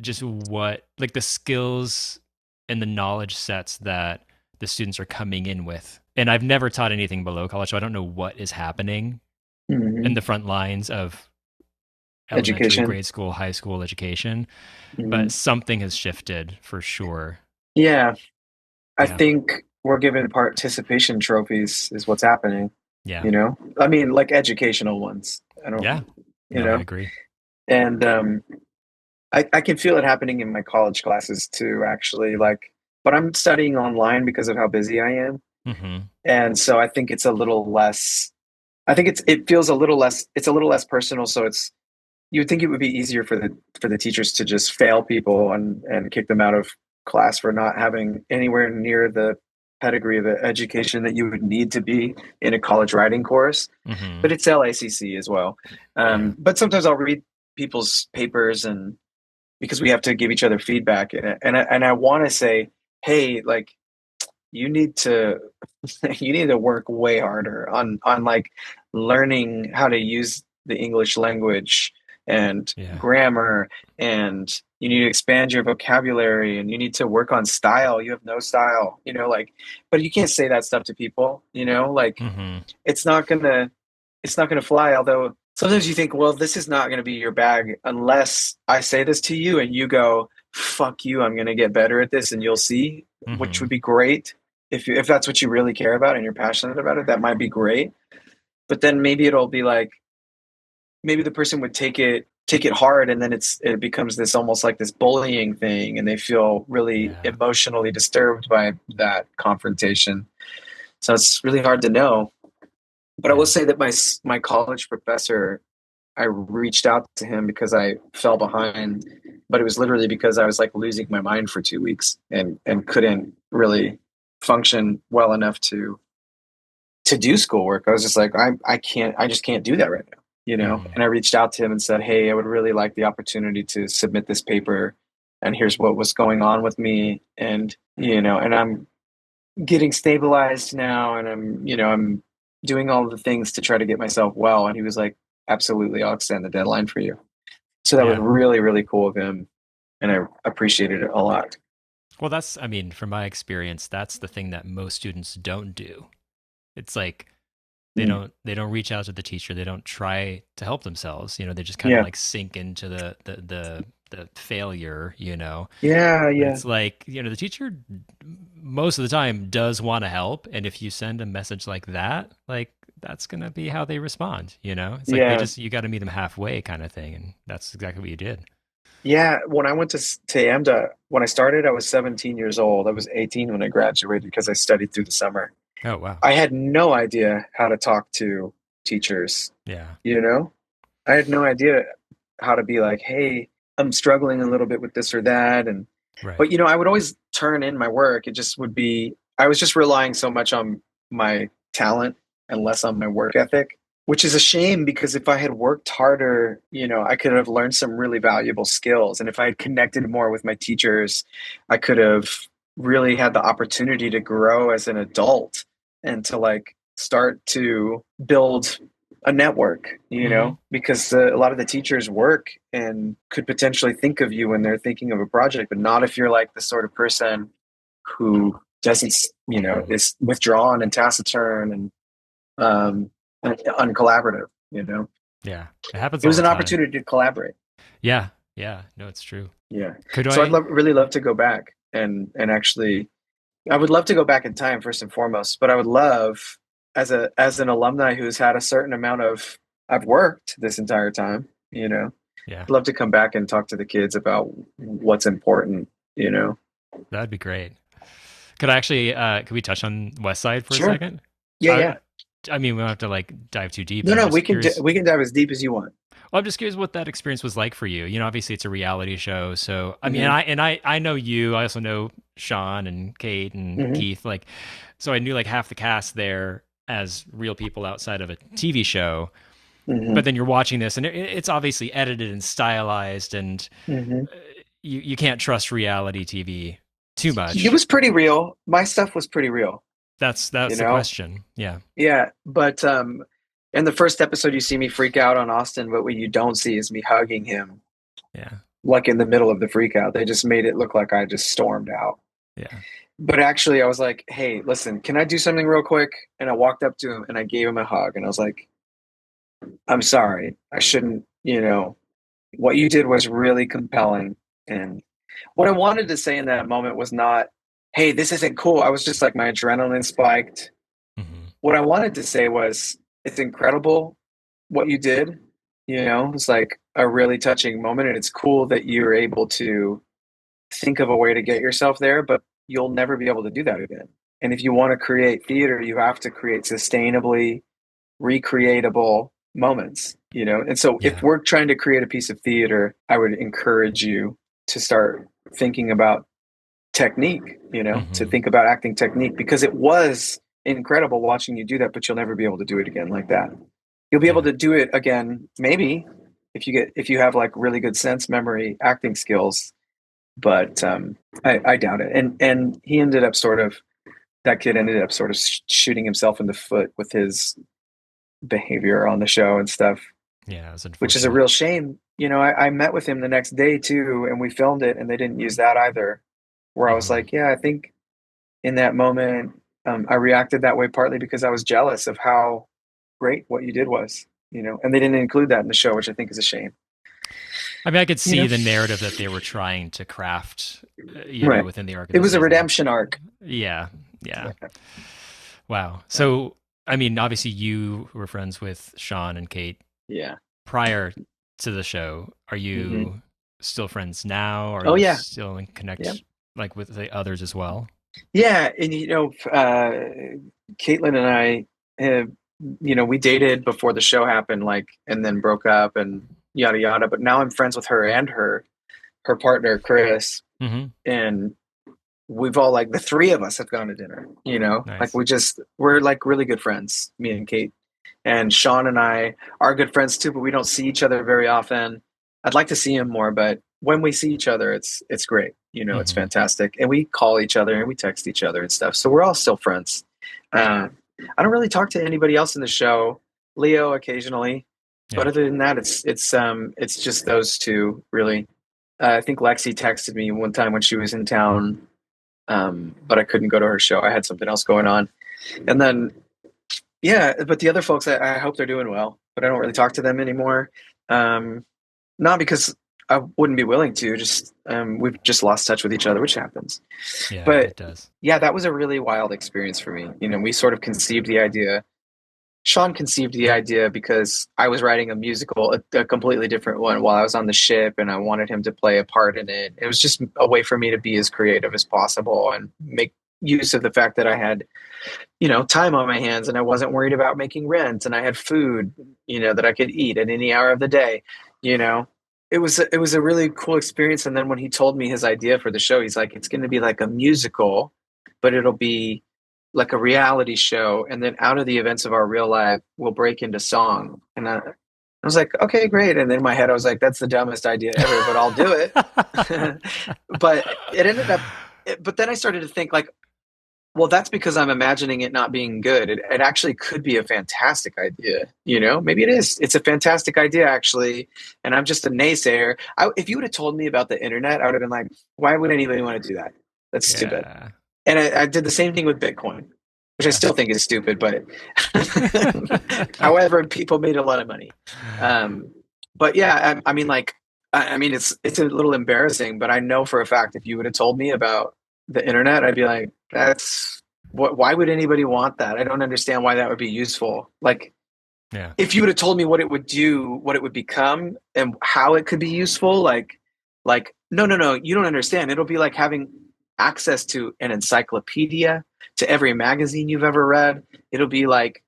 just what like the skills and the knowledge sets that the students are coming in with. And I've never taught anything below college, so I don't know what is happening in Hmm. the front lines of elementary, Education. grade school, high school education, Hmm. but something has shifted for sure. Yeah, I Yeah. think we're given participation trophies is what's happening. Yeah. I mean, like educational ones. I don't, Yeah. you No, I know, agree. and I can feel it happening in my college classes too, actually. Like, but I'm studying online because of how busy I am. hmm And so I think it's a little less, I think it feels a little less, it's a little less personal. So you would think it would be easier for the teachers to just fail people and kick them out of class for not having anywhere near the pedigree of the education that you would need to be in a college writing course. hmm But it's LACC as well. Yeah. But sometimes I'll read people's papers, and because we have to give each other feedback, and I want to say, hey, like, you need to you need to work way harder on like learning how to use the English language and Yeah. grammar, and you need to expand your vocabulary, and you need to work on style. You have no style, like, but you can't say that stuff to people, like, hmm it's not gonna it's not gonna fly. Although sometimes you think, well, this is not gonna be your bag unless I say this to you and you go, fuck you, I'm gonna get better at this and you'll see, which hmm would be great. If that's what you really care about and you're passionate about it, that might be great. But then maybe it'll be like, maybe the person would take it hard, and then it becomes this almost like this bullying thing, and they feel really Yeah. emotionally disturbed by that confrontation. So it's really hard to know. But I will Yeah. say that my college professor, I reached out to him because I fell behind, but it was literally because I was like losing my mind for 2 weeks and couldn't really function well enough to do schoolwork. I was just like, I just can't do that right now, hmm And I reached out to him and said, hey, I would really like the opportunity to submit this paper, and here's what was going on with me, and I'm getting stabilized now, and I'm doing all the things to try to get myself well. And he was like, absolutely, I'll extend the deadline for you. So that was Yeah. really, really cool of him, and I appreciated it a lot. Well, I mean, from my experience, that's the thing that most students don't do. It's like Mm. they don't reach out to the teacher. They don't try to help themselves. They just kind of Yeah, like sink into the failure, yeah, But yeah, it's like, the teacher most of the time does want to help. And if you send a message like that, like that's going to be how they respond. It's like yeah. you got to meet them halfway kind of thing. And that's exactly what you did. Yeah, when I went to AMDA, when I started, I was 17 years old. I was 18 when I graduated because I studied through the summer. Oh, wow. I had no idea how to talk to teachers, Yeah. you know? I had no idea how to be like, hey, I'm struggling a little bit with this or that. Right. But I would always turn in my work. It just would be, I was just relying so much on my talent and less on my work ethic, which is a shame because if I had worked harder, I could have learned some really valuable skills. And if I had connected more with my teachers, I could have really had the opportunity to grow as an adult and to like start to build a network, hmm because a lot of the teachers work and could potentially think of you when they're thinking of a project, but not if you're like the sort of person who doesn't, is withdrawn and taciturn and uncollaborative. Yeah. It happens It all was the an time. opportunity to collaborate. Yeah. Yeah. No, it's true. Yeah. Could So I'd I? really love to go back and actually, I would love to go back in time first and foremost, but I would love as an alumni who's had a certain amount of I've worked this entire time, Yeah. I'd love to come back and talk to the kids about what's important, That'd be great. Could I actually, could we touch on Westside for Sure. a second? Yeah. I mean, we don't have to like dive too deep. No, I'm we just can curious. we can dive as deep as you want. Well, I'm just curious what that experience was like for you. Obviously it's a reality show. So, I mean, Mhm. I know you, I also know Sean and Kate and Mhm. Keith, so I knew like half the cast there as real people outside of a TV show. But Mhm. then you're watching this and it's obviously edited and stylized, and Mhm. you can't trust reality TV too It much. was pretty real. My stuff was pretty real, That's you the know. question. Yeah. Yeah, but in the first episode, you see me freak out on Austin, but what you don't see is me hugging him, Yeah. like in the middle of the freak out. They just made it look like I just stormed out. Yeah. But actually, I was like, "Hey, listen, can I do something real quick?" And I walked up to him and I gave him a hug, and I was like, "I'm sorry, I shouldn't. What you did was really compelling." And what I wanted to say in that moment was not, "Hey, this isn't cool." I was just like, my adrenaline spiked. Hmm. What I wanted to say was, it's incredible what you did. It's like a really touching moment, and it's cool that you're able to think of a way to get yourself there, but you'll never be able to do that again. And if you want to create theater, you have to create sustainably recreatable moments, And so if Yeah. we're trying to create a piece of theater, I would encourage you to start thinking about technique, to Hmm. think about acting technique, because it was incredible watching you do that, but you'll never be able to do it again like that. You'll be able Yeah. to do it again, maybe if you have like really good sense memory acting skills, but I doubt it. And he ended up that kid ended up sort of shooting himself in the foot with his behavior on the show and stuff, Yeah. It was which is a unfortunate. real shame. I met with him the next day too, and we filmed it, and they didn't use that either. Where I was Hmm. like, yeah, I think in that moment, I reacted that way partly because I was jealous of how great what you did was, and they didn't include that in the show, which I think is a shame. I mean, I could You see know, the narrative that they were trying to craft, right? within the arc of It the was a season. redemption arc. Yeah. Yeah. Yeah. Wow. So, I mean, obviously you were friends with Sean and Kate Yeah. prior to the show. Are Hmm. you still friends now? Are Oh you yeah. still in Yeah. connect like with the others as well? Yeah. And Caitlin and I have, we dated before the show happened, like, and then broke up and yada yada. But now I'm friends with her and her partner Chris, Hmm. and we've all, like, the three of us have gone to dinner, like Nice. we're like really good friends, me and Kate. And Sean and I are good friends too, but we don't see each other very often. I'd like to see him more, but when we see each other, it's great. It's Hmm. fantastic. And we call each other and we text each other and stuff. So we're all still friends. Uh, I don't really talk to anybody else in the show. Leo occasionally, but Yeah. other than that, it's just those two really. I think Lexi texted me one time when she was in town, but I couldn't go to her show. I had something else going on. And then, yeah, but the other folks, I hope they're doing well, but I don't really talk to them anymore. Um, Not because I wouldn't be willing to, just we've just lost touch with each other, which happens. Yeah, But it does. yeah, that was a really wild experience for me. We sort of conceived the idea. Sean conceived the idea because I was writing a musical, a completely different one, while I was on the ship, and I wanted him to play a part in it. It was just a way for me to be as creative as possible and make use of the fact that I had, time on my hands, and I wasn't worried about making rent, and I had food, that I could eat at any hour of the day. You know, it was a really cool experience. And then when he told me his idea for the show, he's like, it's going to be like a musical, but it'll be like a reality show, and then out of the events of our real life, we'll break into song. And I was like, okay, great. And then in my head, I was like, that's the dumbest idea ever, but I'll do it. But it ended up. But then I started to think, like, well, that's because I'm imagining it not being good. It actually could be a fantastic idea. Maybe it is. It's a fantastic idea, actually. And I'm just a naysayer. If you would have told me about the internet, I would have been like, why would anybody want to do that? That's stupid. Yeah. And I did the same thing with Bitcoin, which I Yeah. still think is stupid, but however, people made a lot of money. But yeah, I mean, like, I mean, it's a little embarrassing, but I know for a fact if you would have told me about the internet, I'd be like, that's what, why would anybody want that? I don't understand why that would be useful. Like, Yeah. if you would have told me what it would do, what it would become, and how it could be useful, no, you don't understand. It'll be like having access to an encyclopedia, to every magazine you've ever read. It'll be like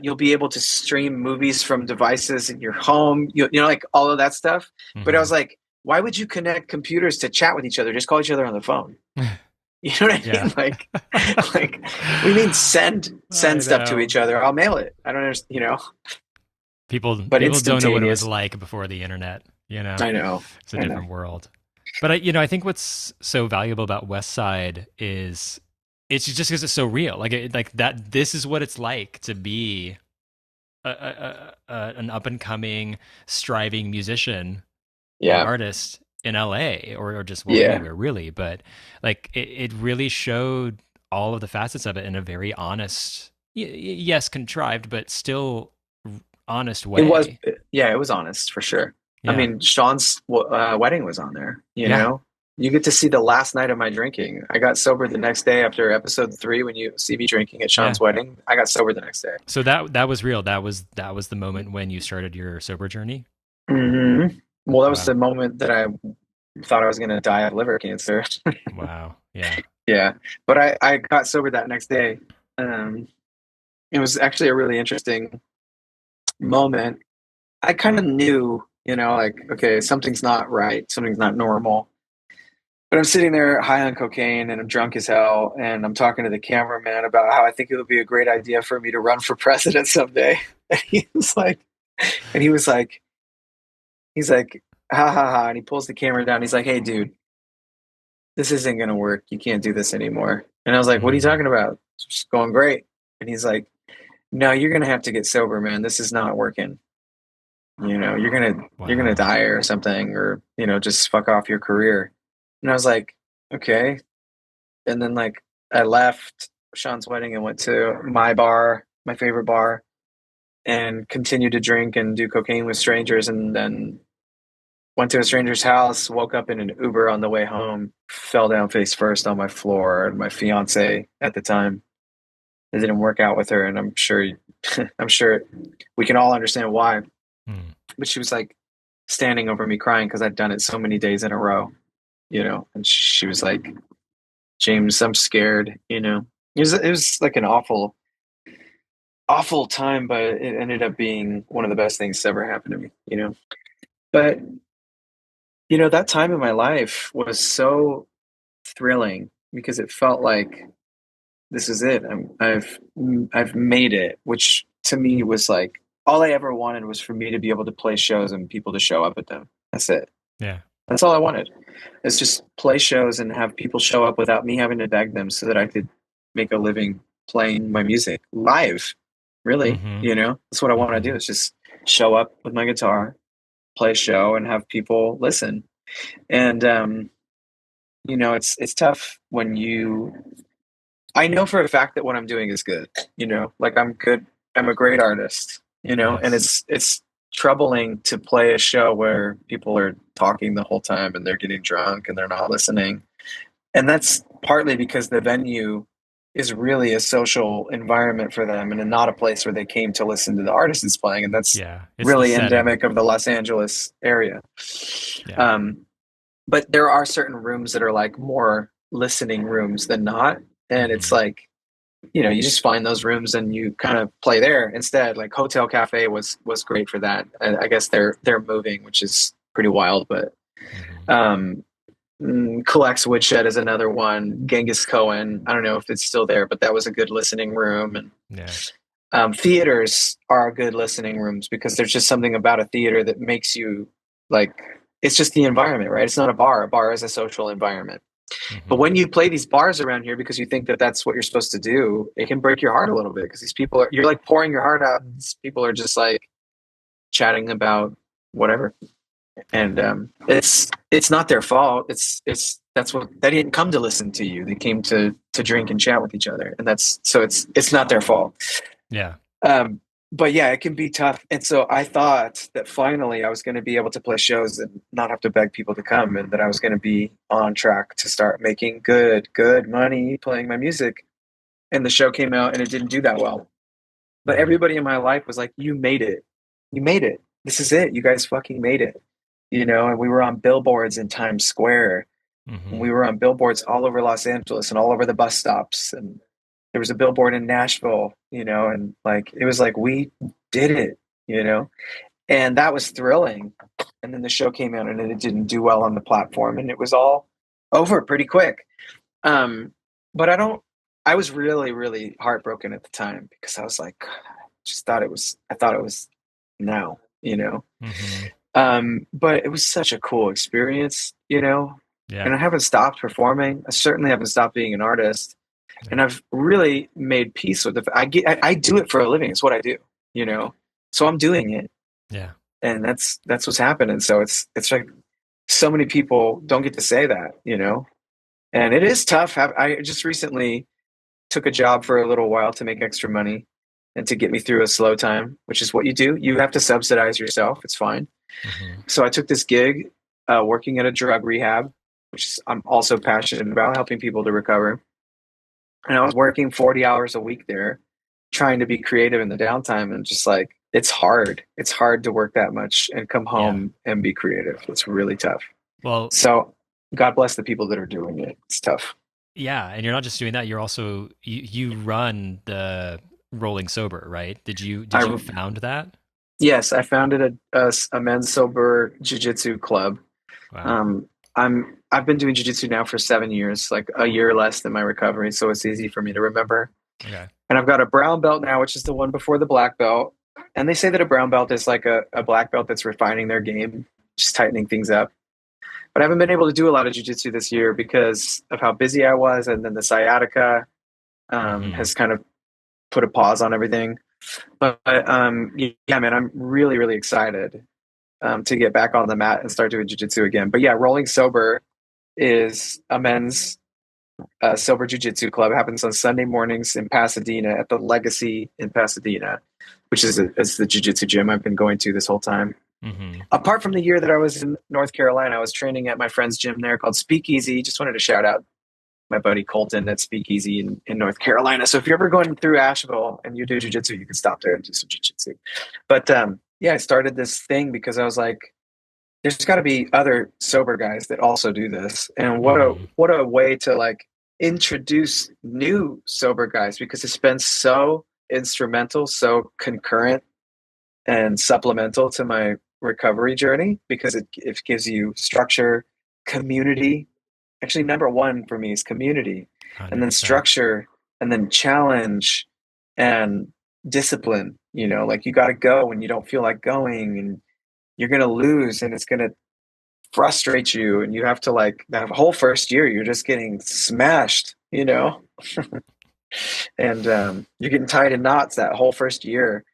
you'll be able to stream movies from devices in your home, you know, like all of that stuff. But I was like, why would you connect computers to chat with each other? Just call each other on the phone. You know what I Yeah. mean? Like we mean send stuff to each other. I'll mail it. I don't understand, you know. People But don't know what it was instantaneous. like before the internet, you know. I know. It's a I know. different world. But I think what's so valuable about Westside is it's just because it's so real. Like that. This is what it's like to be an up and coming, striving musician, Yeah. artist in LA or just Yeah. anywhere really. But like it really showed all of the facets of it in a very honest, yes, contrived, but still honest way. It was honest for sure. Yeah. I mean, Sean's wedding was on there, you Yeah. know? You get to see the last night of my drinking. I got sober the next day after episode 3 when you see me drinking at Sean's wedding. I got sober the next day. So that was real. That was the moment when you started your sober journey? Mm-hmm. Well, that was the moment that I thought I was going to die of liver cancer. Wow. Yeah. Yeah. But I got sober that next day. It was actually a really interesting moment. I kind of knew, you know, like, okay, something's not right. Something's not normal. But I'm sitting there high on cocaine and I'm drunk as hell. And I'm talking to the cameraman about how I think it would be a great idea for me to run for president someday. And he was like, he's like, ha ha ha. And he pulls the camera down. He's like, hey, dude, this isn't going to work. You can't do this anymore. And I was like, what are you talking about? It's just going great. And he's like, no, you're going to have to get sober, man. This is not working. You know, you're going to die or something, or, you know, just fuck off your career. And I was like, okay. And then like I left Sean's wedding and went to my bar, my favorite bar, and continued to drink and do cocaine with strangers. And then went to a stranger's house, woke up in an Uber on the way home, fell down face first on my floor. And my fiance at the time, it didn't work out with her. And I'm sure we can all understand why. But she was like standing over me crying because I'd done it so many days in a row. You know, and she was like, James, I'm scared, you know. It was like an awful time, but it ended up being one of the best things that's ever happened to me, you know. But, you know, that time in my life was so thrilling because it felt like this is it. I've made it, which to me was like all I ever wanted was for me to be able to play shows and people to show up at them. That's it. Yeah. That's all I wanted. Is just play shows and have people show up without me having to beg them so that I could make a living playing my music live. Really, you know, that's what I want to do is just show up with my guitar, play a show and have people listen. And, you know, it's tough when I know for a fact that what I'm doing is good, you know, like I'm good. I'm a great artist, you know, and it's troubling to play a show where people are talking the whole time and they're getting drunk and they're not listening. And that's partly because the venue is really a social environment for them and not a place where they came to listen to the artist that's playing. And that's really endemic of the Los Angeles area. But there are certain rooms that are like more listening rooms than not. And it's like, you know, you just find those rooms and you kind of play there instead. Like Hotel Cafe was great for that. I guess they're moving, which is pretty wild. But Collects Woodshed is another one. Genghis Cohen, I don't know if it's still there, but that was a good listening room. And theaters are good listening rooms because there's just something about a theater that makes you like, it's just the environment, right? It's not a bar. A bar is a social environment. But when you play these bars around here because you think that that's what you're supposed to do, it can break your heart a little bit because these people you're like pouring your heart out. And these people are just like chatting about whatever. And it's not their fault. That's what they didn't come to listen to you. They came to drink and chat with each other. And it's not their fault. Yeah. but yeah, it can be tough. And so I thought that finally I was going to be able to play shows and not have to beg people to come, and that I was going to be on track to start making good money playing my music. And the show came out and it didn't do that well. But Mm-hmm. everybody in my life was like, "You made it. You made it. This is it. You guys fucking made it." And we were on billboards in Times Square. And Mm-hmm. we were on billboards all over Los Angeles and all over the bus stops. And there was a billboard in Nashville, and like it was like we did it, you know. And that was thrilling. And then the show came out and it didn't do well on the platform and it was all over pretty quick. Um, but I was really, really heartbroken at the time because I was like, I thought it was now. Mm-hmm. But it was such a cool experience. Yeah. And I haven't stopped performing. I certainly haven't stopped being an artist. Yeah. And I've really made peace with I do it for a living. It's what I do. So I'm doing it. Yeah. And that's what's happening. So it's like so many people don't get to say that. And it is tough. I just recently took a job for a little while to make extra money and to get me through a slow time, which is what you do. You have to subsidize yourself. It's fine. Mm-hmm. So I took this gig working at a drug rehab, I'm also passionate about, helping people to recover. And I was working 40 hours a week there, trying to be creative in the downtime. And just like, it's hard. It's hard to work that much and come Yeah. home and be creative. It's really tough. Well, So God bless the people that are doing it. It's tough. yeah, and you're not just doing that, you're also you run the Rolling Sober, right? Did you I found that? Yes, I founded a men's sober jiu-jitsu club. Wow. I've been doing jiu-jitsu now for 7 years, like a year less than my recovery, so it's easy for me to remember. Okay. And I've got a brown belt now, which is the one before the black belt. And they say that a brown belt is like a black belt that's refining their game, just tightening things up. But I haven't been able to do a lot of jiu-jitsu this year because of how busy I was, and then the sciatica Mm-hmm. has kind of put a pause on everything. But yeah, man, I'm really, really excited to get back on the mat and start doing jiu-jitsu again. But yeah, Rolling Sober is a men's sober jiu-jitsu club. It happens on Sunday mornings in Pasadena at the Legacy in Pasadena, which is the jiu-jitsu gym I've been going to this whole time. Mm-hmm. Apart from the year that I was in North Carolina, I was training at my friend's gym there called Speakeasy. Just wanted to shout out my buddy Colton at Speakeasy in North Carolina. So if you're ever going through Asheville and you do jiu-jitsu, you can stop there and do some jiu-jitsu. But yeah, I started this thing because I was like, there's got to be other sober guys that also do this. And Mm-hmm. what a way to like introduce new sober guys, because it's been so instrumental, so concurrent and supplemental to my recovery journey, because it gives you structure, community. Actually, number one for me is community, and then 100%. structure, and then challenge and discipline. Like you got to go when you don't feel like going, and you're going to lose, and it's going to frustrate you. And you have to, like, that whole first year, you're just getting smashed. And you're getting tied in knots that whole first year.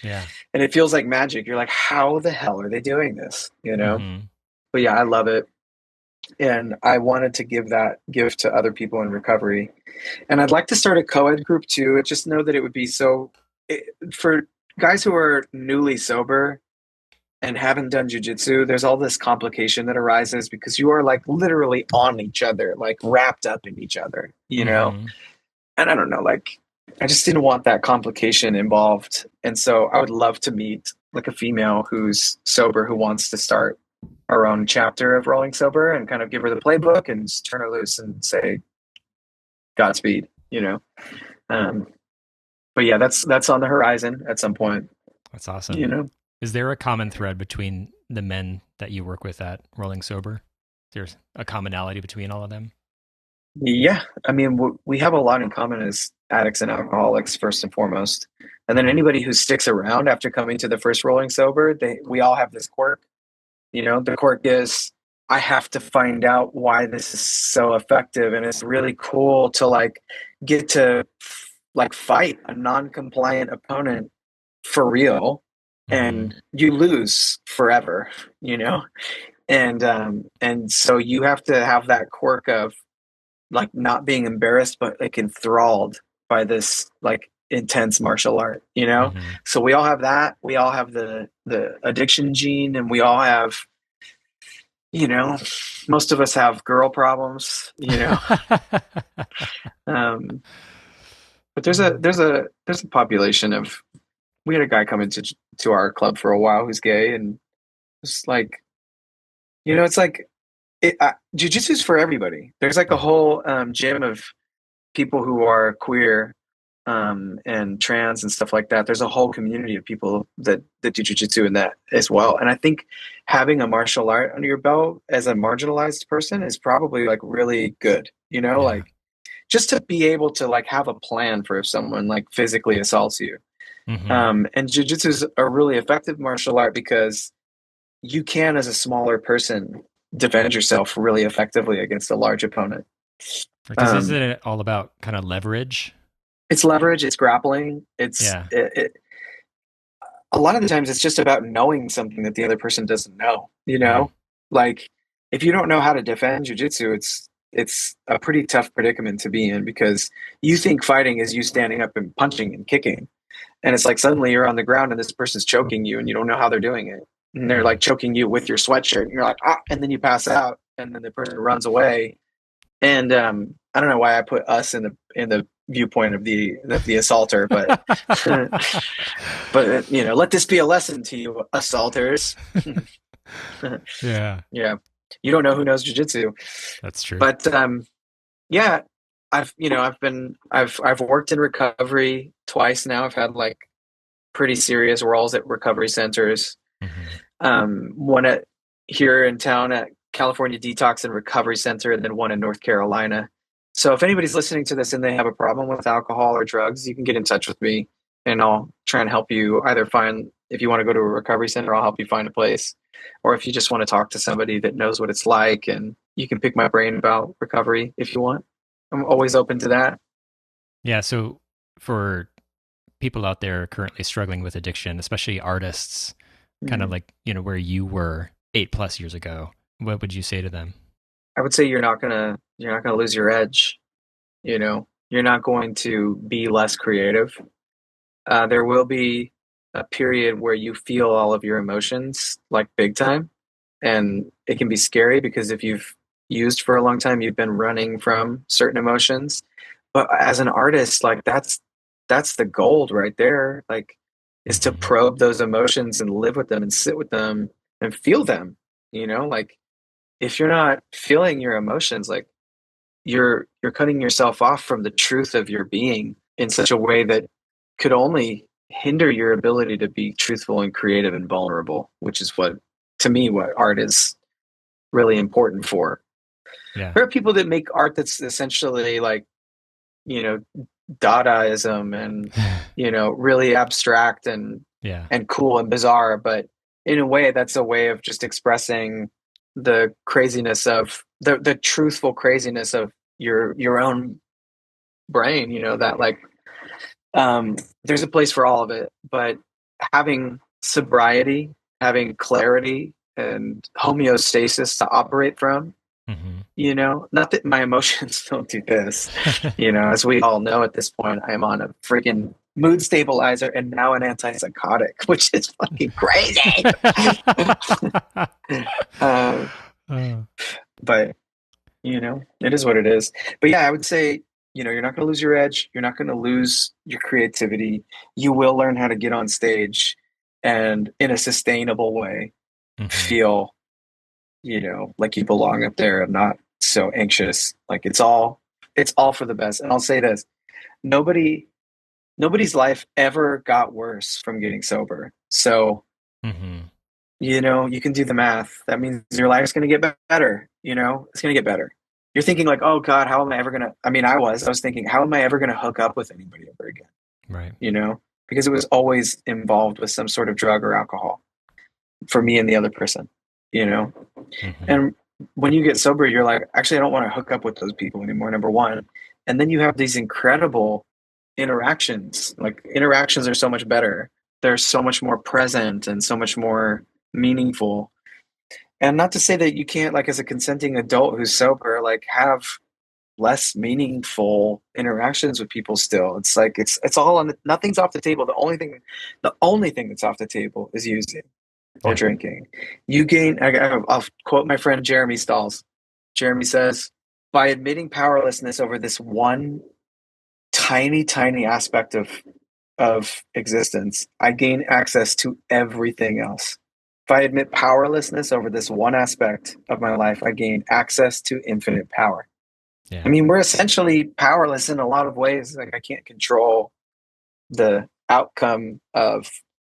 Yeah. And it feels like magic. You're like, how the hell are they doing this? Mm-hmm. But yeah, I love it. And I wanted to give that gift to other people in recovery. And I'd like to start a co-ed group too. I just know that it would be for guys who are newly sober and haven't done jiu-jitsu, there's all this complication that arises because you are like literally on each other, like wrapped up in each other, Mm-hmm. And I don't know, like, I just didn't want that complication involved. And so I would love to meet like a female who's sober, who wants to start our own chapter of Rolling Sober, and kind of give her the playbook and just turn her loose and say, Godspeed. But yeah, that's on the horizon at some point. That's awesome. Is there a common thread between the men that you work with at Rolling Sober? There's a commonality between all of them? Yeah, I mean, we have a lot in common as addicts and alcoholics, first and foremost. And then anybody who sticks around after coming to the first Rolling Sober, we all have this quirk. The quirk is, I have to find out why this is so effective. And it's really cool to like get to like fight a non-compliant opponent for real. And you lose forever. And so you have to have that quirk of like not being embarrassed, but like enthralled by this like intense martial art, you know? Mm-hmm. So we all have that. We all have the addiction gene, and we all have, you know, most of us have girl problems, you know. um, but there's a population of, we had a guy come into to our club for a while who's gay, and it's like, you know, it's like jiu-jitsu's for everybody. There's like a whole gym of people who are queer and trans and stuff like that. There's a whole community of people that do jiu-jitsu in that as well. And I think having a martial art under your belt as a marginalized person is probably like really good, you know, like just to be able to like have a plan for if someone like physically assaults you. And jiu-jitsu is a really effective martial art because you can, as a smaller person, defend yourself really effectively against a large opponent. Because isn't it all about kind of leverage? It's leverage, it's grappling, it's a lot of the times it's just about knowing something that the other person doesn't know, you know? Like if you don't know how to defend jiu-jitsu, it's a pretty tough predicament to be in, because you think fighting is you standing up and punching and kicking. And it's like suddenly you're on the ground and this person's choking you and you don't know how they're doing it. And they're like choking you with your sweatshirt. And you're like, ah, and then you pass out and then the person runs away. And I don't know why I put us in the viewpoint of the assaulter, but but you know, let this be a lesson to you assaulters. Yeah. You don't know who knows jiu-jitsu. That's true. But yeah, I've worked in recovery twice now. I've had like pretty serious roles at recovery centers. One at here in town at California Detox and Recovery Center, and then one in North Carolina. So if anybody's listening to this and they have a problem with alcohol or drugs, you can get in touch with me and I'll try and help you either find, if you want to go to a recovery center, I'll help you find a place. Or if you just want to talk to somebody that knows what it's like, and you can pick my brain about recovery if you want. I'm always open to that. Yeah. So for people out there currently struggling with addiction, especially artists, kind of like, you know, where you were 8+ years ago, what would you say to them? I would say you're not gonna lose your edge. You know, you're not going to be less creative. There will be a period where you feel all of your emotions like big time, and it can be scary because if you've used for a long time, you've been running from certain emotions. But as an artist, like that's the gold right there. Like, is to probe those emotions and live with them and sit with them and feel them. You know, like if you're not feeling your emotions, like you're cutting yourself off from the truth of your being in such a way that could only hinder your ability to be truthful and creative and vulnerable, which is what art is really important for. Yeah. There are people that make art that's essentially like, you know, Dadaism and, you know, really abstract and cool and bizarre, but in a way that's a way of just expressing the craziness of the truthful craziness of your own brain, you know, that like there's a place for all of it, but having sobriety, having clarity and homeostasis to operate from, you know, not that my emotions don't do this, you know, as we all know at this point, I'm on a freaking mood stabilizer and now an antipsychotic, which is fucking crazy. But you know, it is what it is. But yeah, I would say, you know, you're not going to lose your edge. You're not going to lose your creativity. You will learn how to get on stage and in a sustainable way feel, you know, like you belong up there and not so anxious. Like it's all for the best. And I'll say this, nobody's life ever got worse from getting sober. So, you know, you can do the math. That means your life's going to get better. You know, it's going to get better. You're thinking like, oh God, how am I ever going to, I mean, I was thinking, how am I ever going to hook up with anybody ever again? Right. You know, because it was always involved with some sort of drug or alcohol for me and the other person, you know? And when you get sober, you're like, actually, I don't want to hook up with those people anymore, number one. And then you have these incredible interactions. Like interactions are so much better. They're so much more present and so much more meaningful. And not to say that you can't, like as a consenting adult who's sober, like have less meaningful interactions with people still. It's like it's all on nothing's off the table. The only thing that's off the table is using or drinking. You gain. I'll quote my friend Jeremy Stalls. Jeremy says, by admitting powerlessness over this one tiny aspect of existence, I gain access to everything else. If I admit powerlessness over this one aspect of my life, I gain access to infinite power. Yeah. I mean, we're essentially powerless in a lot of ways. Like, I can't control the outcome of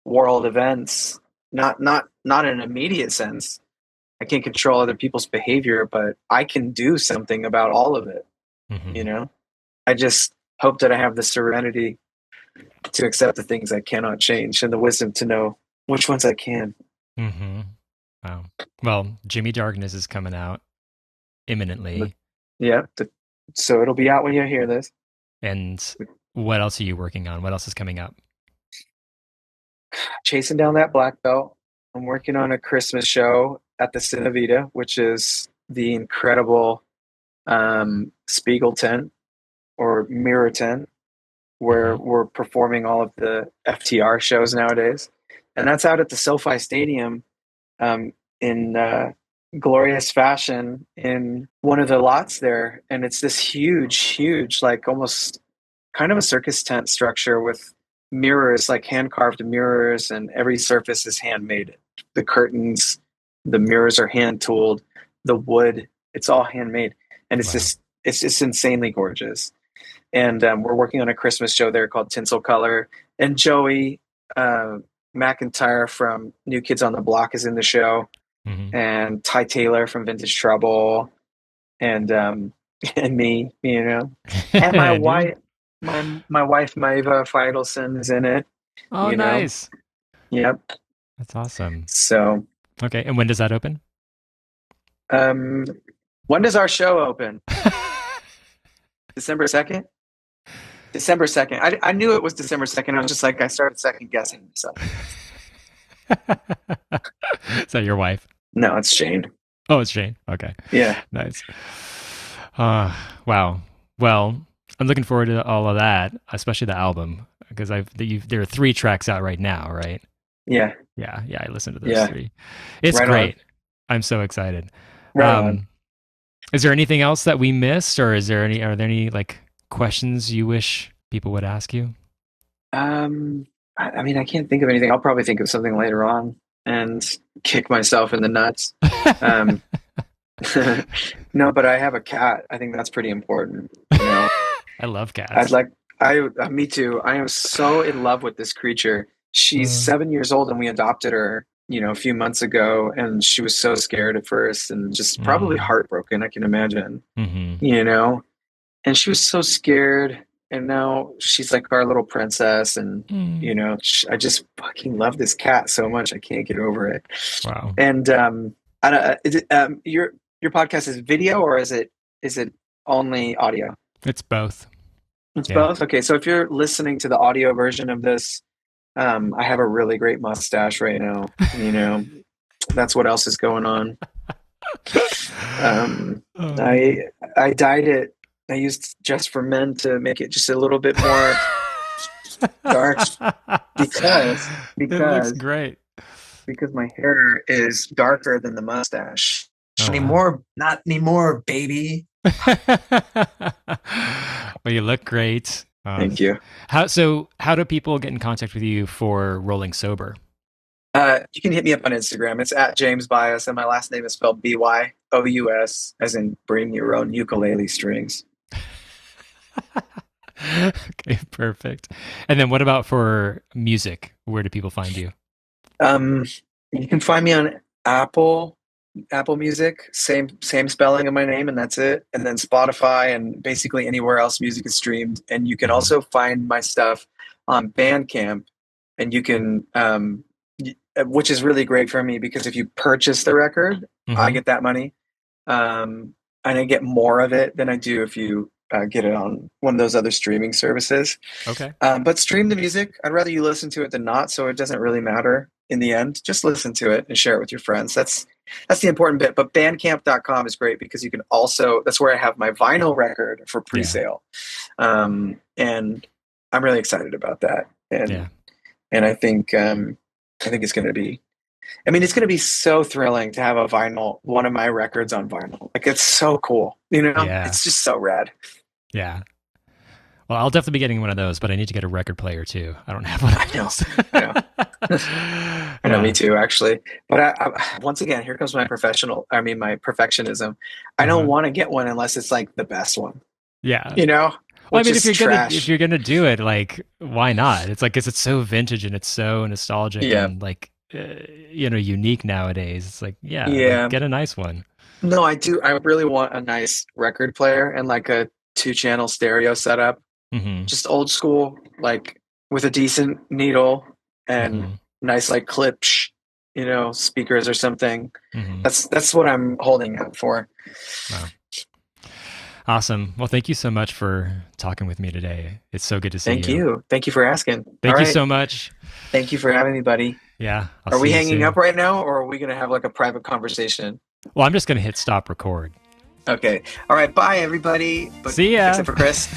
world events, not in an immediate sense. I can't control other people's behavior, but I can do something about all of it. Mm-hmm. I just hope that I have the serenity to accept the things I cannot change and the wisdom to know which ones I can. Mm-hmm. Wow. Well, Jimi Darkness is coming out imminently. Yeah. So it'll be out when you hear this. And what else are you working on? What else is coming up? Chasing down that black belt. I'm working on a Christmas show at the Cinevita, which is the incredible Spiegel tent or mirror tent, where we're performing all of the FTR shows nowadays. And that's out at the SoFi Stadium in glorious fashion in one of the lots there. And it's this huge, like almost kind of a circus tent structure with mirrors, like hand-carved mirrors, and every surface is handmade. The curtains, the mirrors are hand-tooled, the wood, it's all handmade. And it's just insanely gorgeous. And we're working on a Christmas show there called Tinsel Color. And Joey McIntyre from New Kids on the Block is in the show. Mm-hmm. And Ty Taylor from Vintage Trouble. And me, And my wife, my wife, Maeva Feidelson, is in it. Oh, nice. Yep. That's awesome. So. Okay. And when does that open? When does our show open? December 2nd? December 2nd. I knew it was December 2nd. I was just like, I started second guessing. So. Is that your wife? No, it's Shane. Oh, it's Shane. Okay. Yeah. Nice. Wow. Well, I'm looking forward to all of that, especially the album, because there are 3 tracks out right now, right? Yeah. Yeah. I listened to those 3. It's right great. On. I'm so excited. Right on. Is there anything else that we missed, or are there any like questions you wish people would ask you? I mean, I can't think of anything. I'll probably think of something later on and kick myself in the nuts. No, but I have a cat. I think that's pretty important. I love cats. Me too. I am so in love with this creature. She's 7 years old, and we adopted her, a few months ago, and she was so scared at first and just probably heartbroken, I can imagine, and she was so scared, and now she's like our little princess, and, I just fucking love this cat so much. I can't get over it. Wow. And, is it, your podcast is video, or is it only audio? It's both. It's both. Okay. So if you're listening to the audio version of this, I have a really great mustache right now. That's what else is going on. I dyed it. I used Just for Men to make it just a little bit more dark because it looks great. Because my hair is darker than the mustache. Not anymore, baby. Well, you look great. Thank you. How do people get in contact with you for Rolling Sober? You can hit me up on Instagram. It's at James Byous, and my last name is spelled Byous, as in bring your own ukulele strings. Okay, perfect. And then what about for music? Where do people find you? You can find me on Apple Music, same spelling of my name, and that's it. And then Spotify, and basically anywhere else music is streamed. And you can also find my stuff on Bandcamp, and you can, which is really great for me, because if you purchase the record, I get that money, and I get more of it than I do if you get it on one of those other streaming services. Okay. But stream the music. I'd rather you listen to it than not, so it doesn't really matter in the end. Just listen to it and share it with your friends. that's the important bit. But bandcamp.com is great because you can also, that's where I have my vinyl record for pre-sale. And I'm really excited about that. And I think it's going to be, I mean, it's going to be so thrilling to have one of my records on vinyl. Like, it's so cool, you know? It's just so rad. Yeah. Well, I'll definitely be getting one of those, but I need to get a record player too. I don't have one. I know, me too, actually. But I, once again, here comes my perfectionism. I don't want to get one unless it's like the best one. Yeah. You know? Well, I mean, if you're gonna do it, like, why not? It's like, 'cause it's so vintage and it's so nostalgic and like, unique nowadays. It's like, like, get a nice one. No, I do. I really want a nice record player and like a 2-channel stereo setup. Just old school, like with a decent needle and nice like clips, speakers or something. That's what I'm holding out for. Wow. Awesome. Well, thank you so much for talking with me today. It's so good to see you. Thank you. Thank you for asking. Thank you so much. Thank you for having me, buddy. Yeah. Are we hanging up right now, or are we going to have like a private conversation? Well, I'm just going to hit stop record. Okay. All right. Bye, everybody. See ya. Except for Chris.